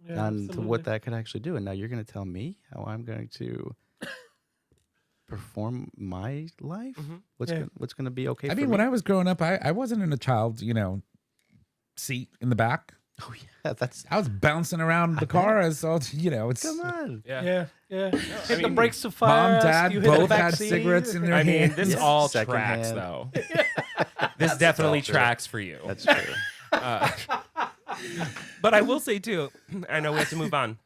Yeah,
on to
absolutely.
what that could actually do. And now you're going to tell me how I'm going to perform my life? What's going to be okay
I
for
mean,
me?
when I was growing up, I wasn't in a child, seat in the back.
Oh, yeah, that's...
I was bouncing around the car as all, it's
Come on.
Yeah.
Yeah. Hit the
mean,
brakes to fire.
mom, dad
you hit the
both
back
had
seat.
cigarettes in their
I mean,
hands.
this
Yes.
all
Second
tracks
hand.
though. This definitely
true.
tracks for you.
That's true.
But I will say too, I know we have to move on.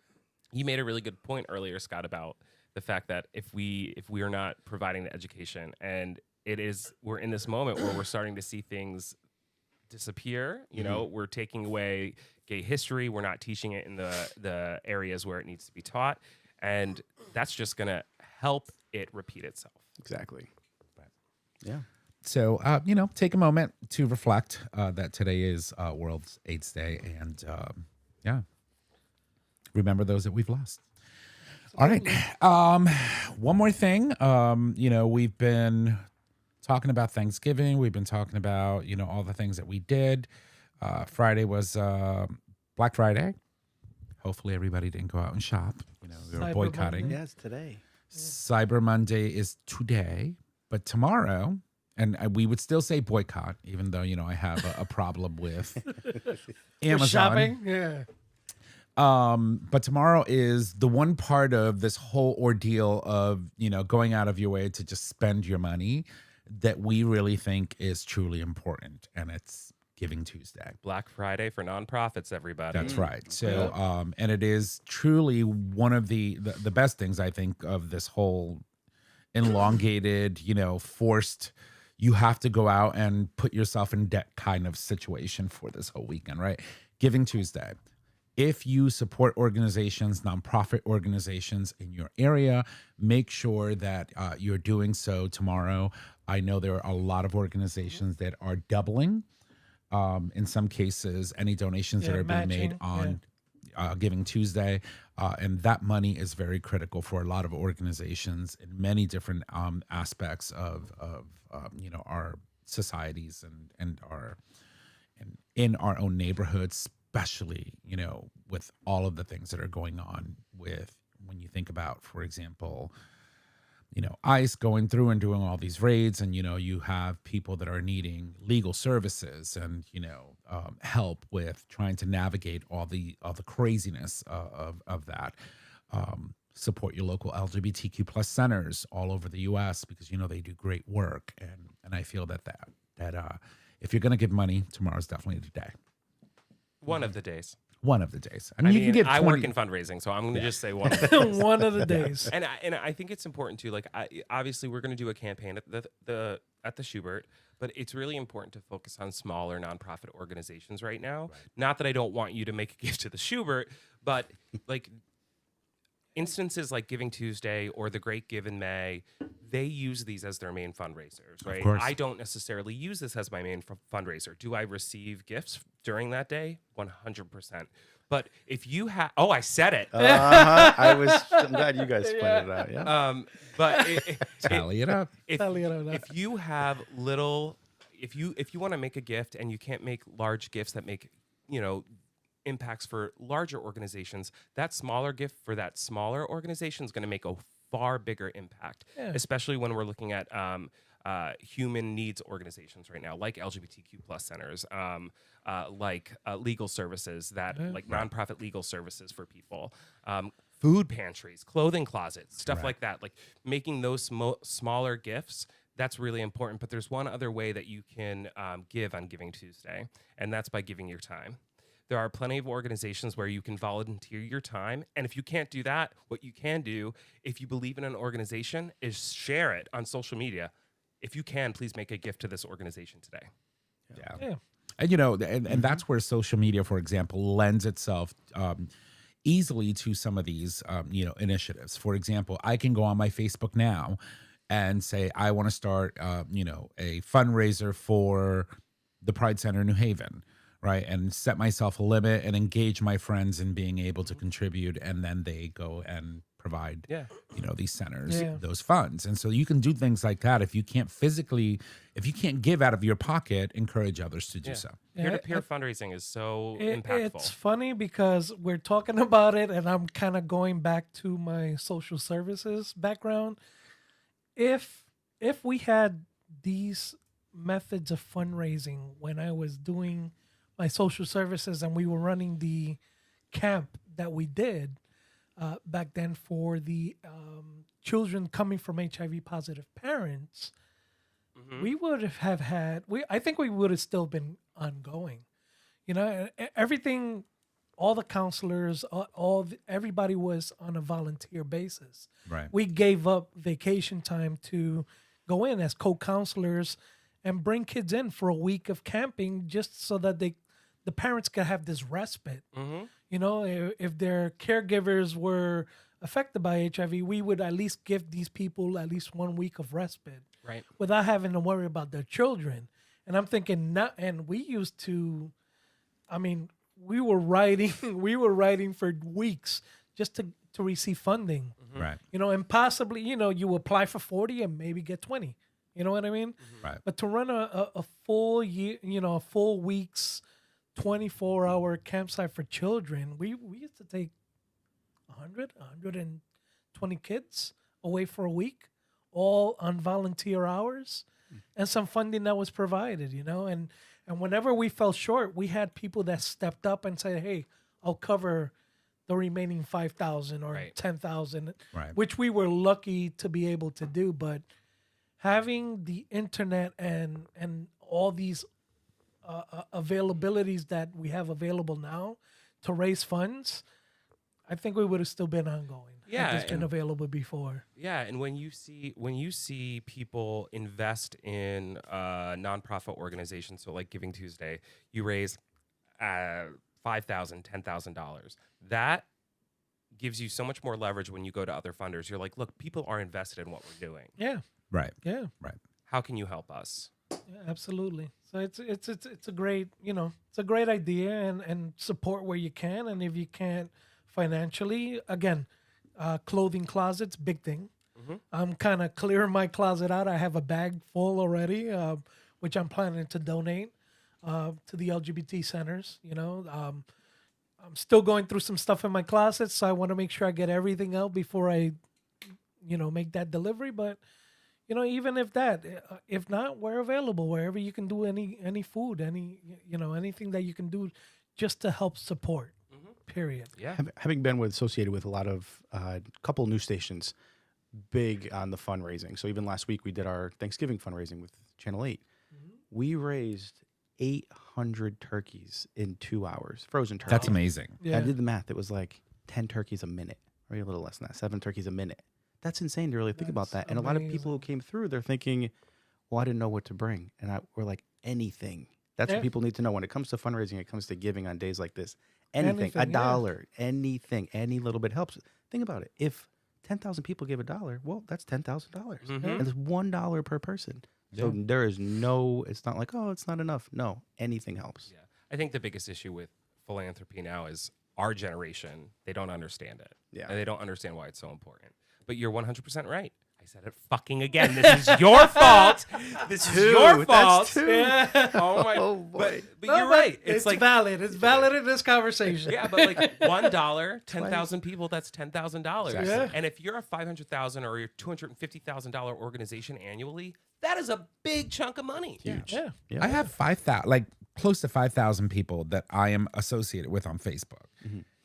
You made a really good point earlier, Scott, about the fact that if we are not providing the education, and we're in this moment where we're starting to see things disappear. We're taking away gay history. We're not teaching it in the areas where it needs to be taught, and that's just gonna help it repeat itself.
Exactly. Yeah.
So, take a moment to reflect that today is World AIDS Day, and remember those that we've lost. All right. One more thing. We've been talking about Thanksgiving. We've been talking about, all the things that we did. Friday was Black Friday. Hopefully everybody didn't go out and shop. We were
Cyber
boycotting.
Monday.
Yeah, it's today.
Cyber Monday is today, but tomorrow, and we would still say boycott, even though, I have a problem with Amazon.
Shopping. Yeah.
But tomorrow is the one part of this whole ordeal of, going out of your way to just spend your money that we really think is truly important. And it's Giving Tuesday.
Black Friday for nonprofits, everybody.
That's right. So, and it is truly one of the best things, I think, of this whole elongated, forced, you have to go out and put yourself in debt kind of situation for this whole weekend, right? Giving Tuesday. If you support organizations, nonprofit organizations in your area, make sure that you're doing so tomorrow. I know there are a lot of organizations that are doubling. In some cases, any donations that are being made on Giving Tuesday. And that money is very critical for a lot of organizations in many different aspects of our societies and in our own neighborhoods, especially, with all of the things that are going on with, when you think about, for example, ICE going through and doing all these raids, and, you have people that are needing legal services and, help with trying to navigate all the craziness of that. Support your local LGBTQ plus centers all over the U.S. because, they do great work. And I feel that if you're going to give money, tomorrow's definitely the day.
One of the days.
One of the days. I mean, you can give 20...
I work in fundraising, so I'm going to just say one of the days.
One of the days.
And I think it's important too. Like, obviously, we're going to do a campaign at the Schubert, but it's really important to focus on smaller nonprofit organizations right now. Right. Not that I don't want you to make a gift to the Schubert, but like instances like Giving Tuesday or the Great Give in May, they use these as their main fundraisers, right?
Of course.
I don't necessarily use this as my main fundraiser. Do I receive gifts during that day? 100%. But if you have, oh, I said it.
I'm glad you guys pointed it out. Yeah.
But
Tally it up.
Tally it up.
if you have little, if you want to make a gift and you can't make large gifts that make, impacts for larger organizations, that smaller gift for that smaller organization is going to make a far bigger impact, especially when we're looking at human needs organizations right now, like LGBTQ plus centers, like legal services like nonprofit legal services for people, food pantries, clothing closets, stuff like that. Like making those smaller gifts, that's really important. But there's one other way that you can give on Giving Tuesday, and that's by giving your time. There are plenty of organizations where you can volunteer your time. And if you can't do that, what you can do, if you believe in an organization, is share it on social media. If you can, please make a gift to this organization today.
Yeah. And, and that's where social media, for example, lends itself easily to some of these, initiatives. For example, I can go on my Facebook now and say, I want to start, a fundraiser for the Pride Center in New Haven. Right. And set myself a limit and engage my friends in being able to contribute. And then they go and provide, these centers, those funds. And so you can do things like that. If you can't give out of your pocket, encourage others to do so.
Peer-to-peer fundraising is so impactful.
It's funny because we're talking about it and I'm kind of going back to my social services background. If we had these methods of fundraising when I was doing my social services and we were running the camp that we did back then for the children coming from HIV positive parents, we would have had, I think we would have still been ongoing. Everything, all the counselors, everybody was on a volunteer basis.
Right.
We gave up vacation time to go in as co-counselors and bring kids in for a week of camping just so that the parents could have this respite. If their caregivers were affected by HIV, we would at least give these people at least 1 week of respite,
right,
without having to worry about their children. And I'm thinking, we used to, we were writing for weeks just to receive funding,
right?
And possibly, you apply for 40 and maybe get 20. You know what I mean?
Right.
But to run a full year, a full week's 24-hour campsite for children, we used to take 120 kids away for a week, all on volunteer hours, and some funding that was provided, and whenever we fell short, we had people that stepped up and said, hey, I'll cover the remaining 5,000 or 10,000, which we were lucky to be able to do. But having the internet and all these availabilities that we have available now to raise funds, I think we would have still been ongoing.
Yeah,
it's been available before.
Yeah, and when you see people invest in nonprofit organizations, so like Giving Tuesday, you raise $5,000, $10,000. That gives you so much more leverage when you go to other funders. You're like, look, people are invested in what we're doing.
Yeah.
Right.
Yeah.
Right.
How can you help us?
Yeah, absolutely. So it's a great, it's a great idea, and support where you can. And if you can't financially, again, clothing closets, big thing. I'm kind of clearing my closet out. I have a bag full already, which I'm planning to donate to the LGBT centers. I'm still going through some stuff in my closet, so I want to make sure I get everything out before I, make that delivery. But even if not, we're available wherever you can do any food, anything that you can do just to help support. Period.
Yeah.
Having been associated with a lot of couple news stations, big on the fundraising. So even last week we did our Thanksgiving fundraising with Channel 8. We raised 800 turkeys in 2 hours, frozen turkeys.
That's amazing.
Yeah.
I did the math. It was like 10 turkeys a minute, or a little less than that, 7 turkeys a minute. That's insane to really think about that. And a lot of people who came through, they're thinking, well, I didn't know what to bring. And we're like, anything. That's what people need to know. When it comes to fundraising, it comes to giving on days like this. Anything, a dollar, anything, any little bit helps. Think about it. If 10,000 people give $1, well, that's $10,000. And it's $1 per person. So there is it's not like, oh, it's not enough. No, anything helps.
Yeah. I think the biggest issue with philanthropy now is our generation, they don't understand it.
Yeah.
And they don't understand why it's so important. But you're 100% right. I said it fucking again. This is your fault. This is your fault.
That's two.
Yeah.
Oh my.
Oh, boy.
But
No,
you're right.
It's
like
valid. It's valid in this conversation.
yeah, but like $1, 10,000 people, that's $10,000.
Exactly. Yeah.
And if you're a $500,000 or you're $250,000 organization annually, that is a big chunk of money.
Huge.
Yeah.
Yeah.
I have 5,000, like close to 5,000 people that I am associated with on Facebook.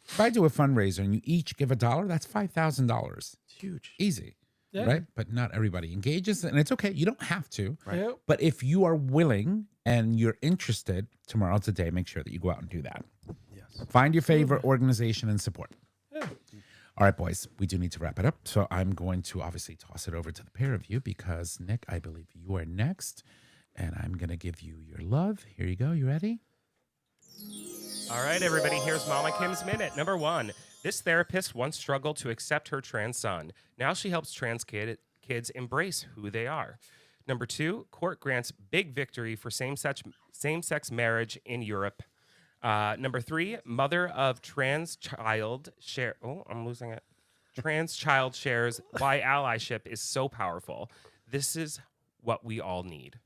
If I do a fundraiser and you each give $1, that's $5,000.
It's huge.
Easy.
Yeah.
Right? But not everybody engages, and it's okay. You don't have to.
Yep.
But if you are willing and you're interested, tomorrow's the day. Make sure that you go out and do that.
Yes.
Find your favorite organization and support.
Yeah.
All right, boys, we do need to wrap it up. So I'm going to obviously toss it over to the pair of you because, Nick, I believe you are next. And I'm going to give you your love. Here you go. You ready?
All right, everybody, here's Mama Kim's Minute. Number 1, this therapist once struggled to accept her trans son. Now she helps trans kids embrace who they are. Number 2, court grants big victory for same-sex marriage in Europe. Number 3, mother of trans child share. Oh, I'm losing it. Trans child shares why allyship is so powerful. This is what we all need.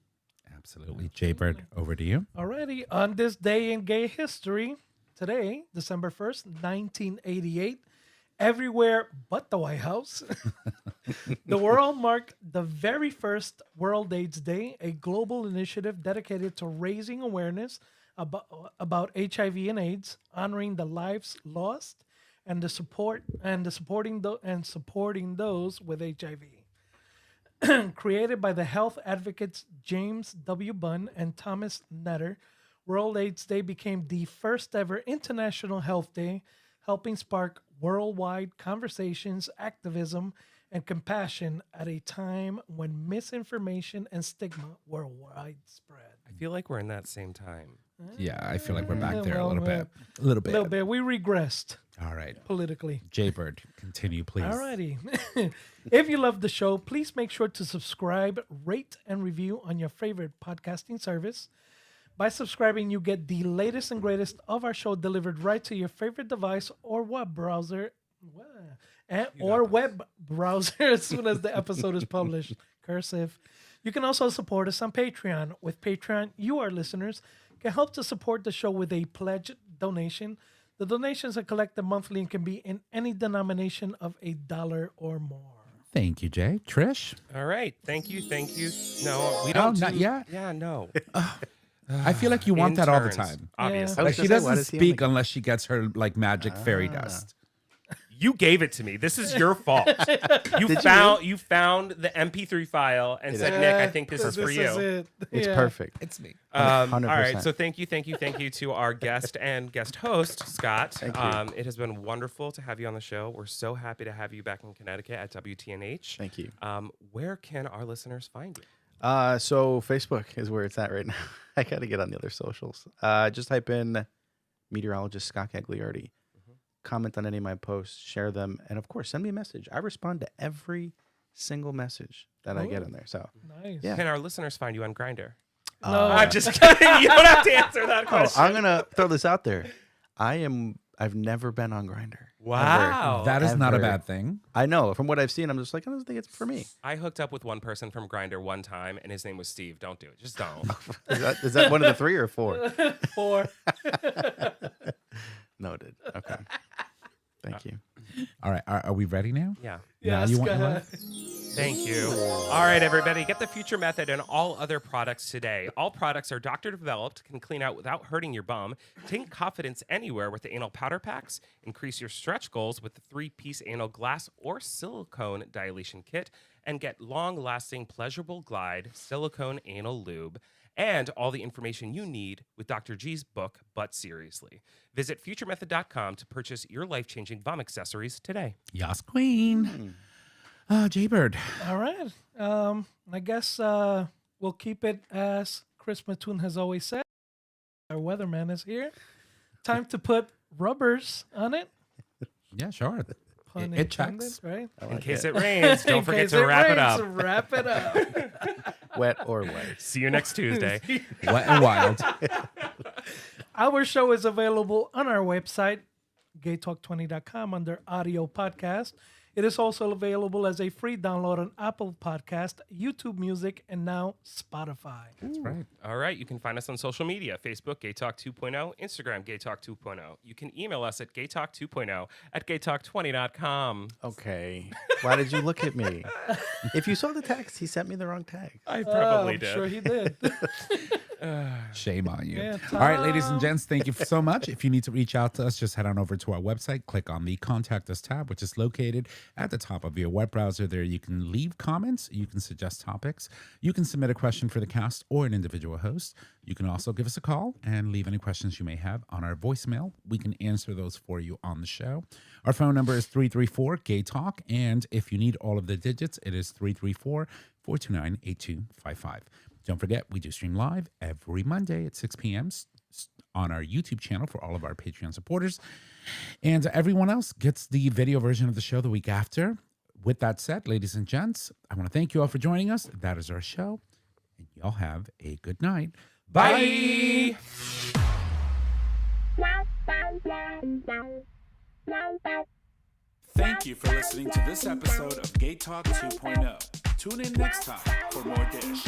Absolutely. Jaybird, over to you.
Alrighty, on this day in gay history, today, December 1st, 1988, everywhere but the White House, the world marked the very first World AIDS Day, a global initiative dedicated to raising awareness about HIV and AIDS, honoring the lives lost, and supporting those with HIV. Created by the health advocates James W. Bunn and Thomas Netter, World AIDS Day became the first ever international health day, helping spark worldwide conversations, activism, and compassion at a time when misinformation and stigma were widespread.
I feel like we're in that same time.
Yeah, I feel like we're back there
Well,
a little bit. A
A little bit. We regressed
All right.
politically.
Jaybird, continue, please.
Alrighty. If you love the show, please make sure to subscribe, rate, and review on your favorite podcasting service. By subscribing, you get the latest and greatest of our show delivered right to your favorite device or web browser. Web browser as soon as the episode is published. Cursive. You can also support us on Patreon. With Patreon, you, our listeners, can help to support the show with a pledge donation. The donations are collected monthly and can be in any denomination of $1 or more.
Thank you, Jay. Trish?
All right. Thank you. No, we don't.
not yet?
Yeah, no.
I feel like you want that all the
Interns,
time.
Obviously.
I
Like
was
she
gonna say, why
doesn't
does he only
speak unless she gets her like magic fairy dust.
You gave it to me. This is your fault. You found the MP3 file and said, Nick, I think this is for you.
it.
It's
Yeah.
perfect.
It's me.
100%.
All right. So thank you to our guest and guest host, Scott.
Thank you.
It has been wonderful to have you on the show. We're so happy to have you back in Connecticut at WTNH.
Thank you.
Where can our listeners find you?
So Facebook is where it's at right now. I got to get on the other socials. Just type in Meteorologist Scott Gagliardi. Comment on any of my posts, share them, and of course, send me a message. I respond to every single message that I get in there. So,
Nice.
Yeah.
Can our listeners find you on Grindr?
No.
I'm just kidding. You don't have to answer that question.
I'm gonna throw this out there. I've never been on Grindr.
Wow.
That is not a
ever.
bad thing.
I know. From what I've seen, I'm just like, I don't think it's for me.
I hooked up with one person from Grindr one time, and his name was Steve. Don't do it. Just don't.
Is that one of the 3 or 4?
4.
Noted. Okay. Thank you.
All right. Are we ready now?
Yeah.
Now
Yes,
you want
go
your
ahead.
love?
Thank you. All right, everybody, get the Future Method and all other products today. All products are doctor developed, can clean out without hurting your bum. Take confidence anywhere with the anal powder packs. Increase your stretch goals with the 3-piece anal glass or silicone dilation kit, and get long-lasting, pleasurable glide silicone anal lube. And all the information you need with Dr. G's book, But Seriously. Visit futuremethod.com to purchase your life-changing bum accessories today.
Yas, queen. Jaybird.
All right. I guess we'll keep it as Chris Mattoon has always said. Our weatherman is here. Time to put rubbers on it.
Yeah, sure.
Pun
It
intended,
checks.
right?
In case it rains, don't
In
forget
case
to
it
wrap it
rains,
up.
Wrap it up.
Wet or wet.
See you next Tuesday.
Wet and wild.
Our show is available on our website, gaytalk20.com under audio podcast. It is also available as a free download on Apple Podcast, YouTube Music, and now Spotify.
That's right.
All right. You can find us on social media, Facebook, Gay Talk 2.0, Instagram, Gay Talk 2.0. You can email us at gaytalk2.0 at gaytalk20.com.
Okay. Why did you look at me? If you saw the text, he sent me the wrong tag.
I probably
I'm
did.
sure he did.
Shame on you.
Yeah,
All right, ladies and gents, thank you so much. If you need to reach out to us, just head on over to our website, click on the Contact Us tab, which is located at the top of your web browser. There you can leave comments, you can suggest topics, you can submit a question for the cast or an individual host. You can also give us a call and leave any questions you may have on our voicemail. We can answer those for you on the show. Our phone number is 334-GAY-TALK, and if you need all of the digits, it is 334-429-8255. Don't forget, we do stream live every Monday at 6 p.m. On our YouTube channel for all of our Patreon supporters. And everyone else gets the video version of the show the week after. With that said, ladies and gents, I want to thank you all for joining us. That is our show. And y'all have a good night.
Bye.
Thank you for listening to this episode of Gay Talk 2.0. Tune in next time for more dish.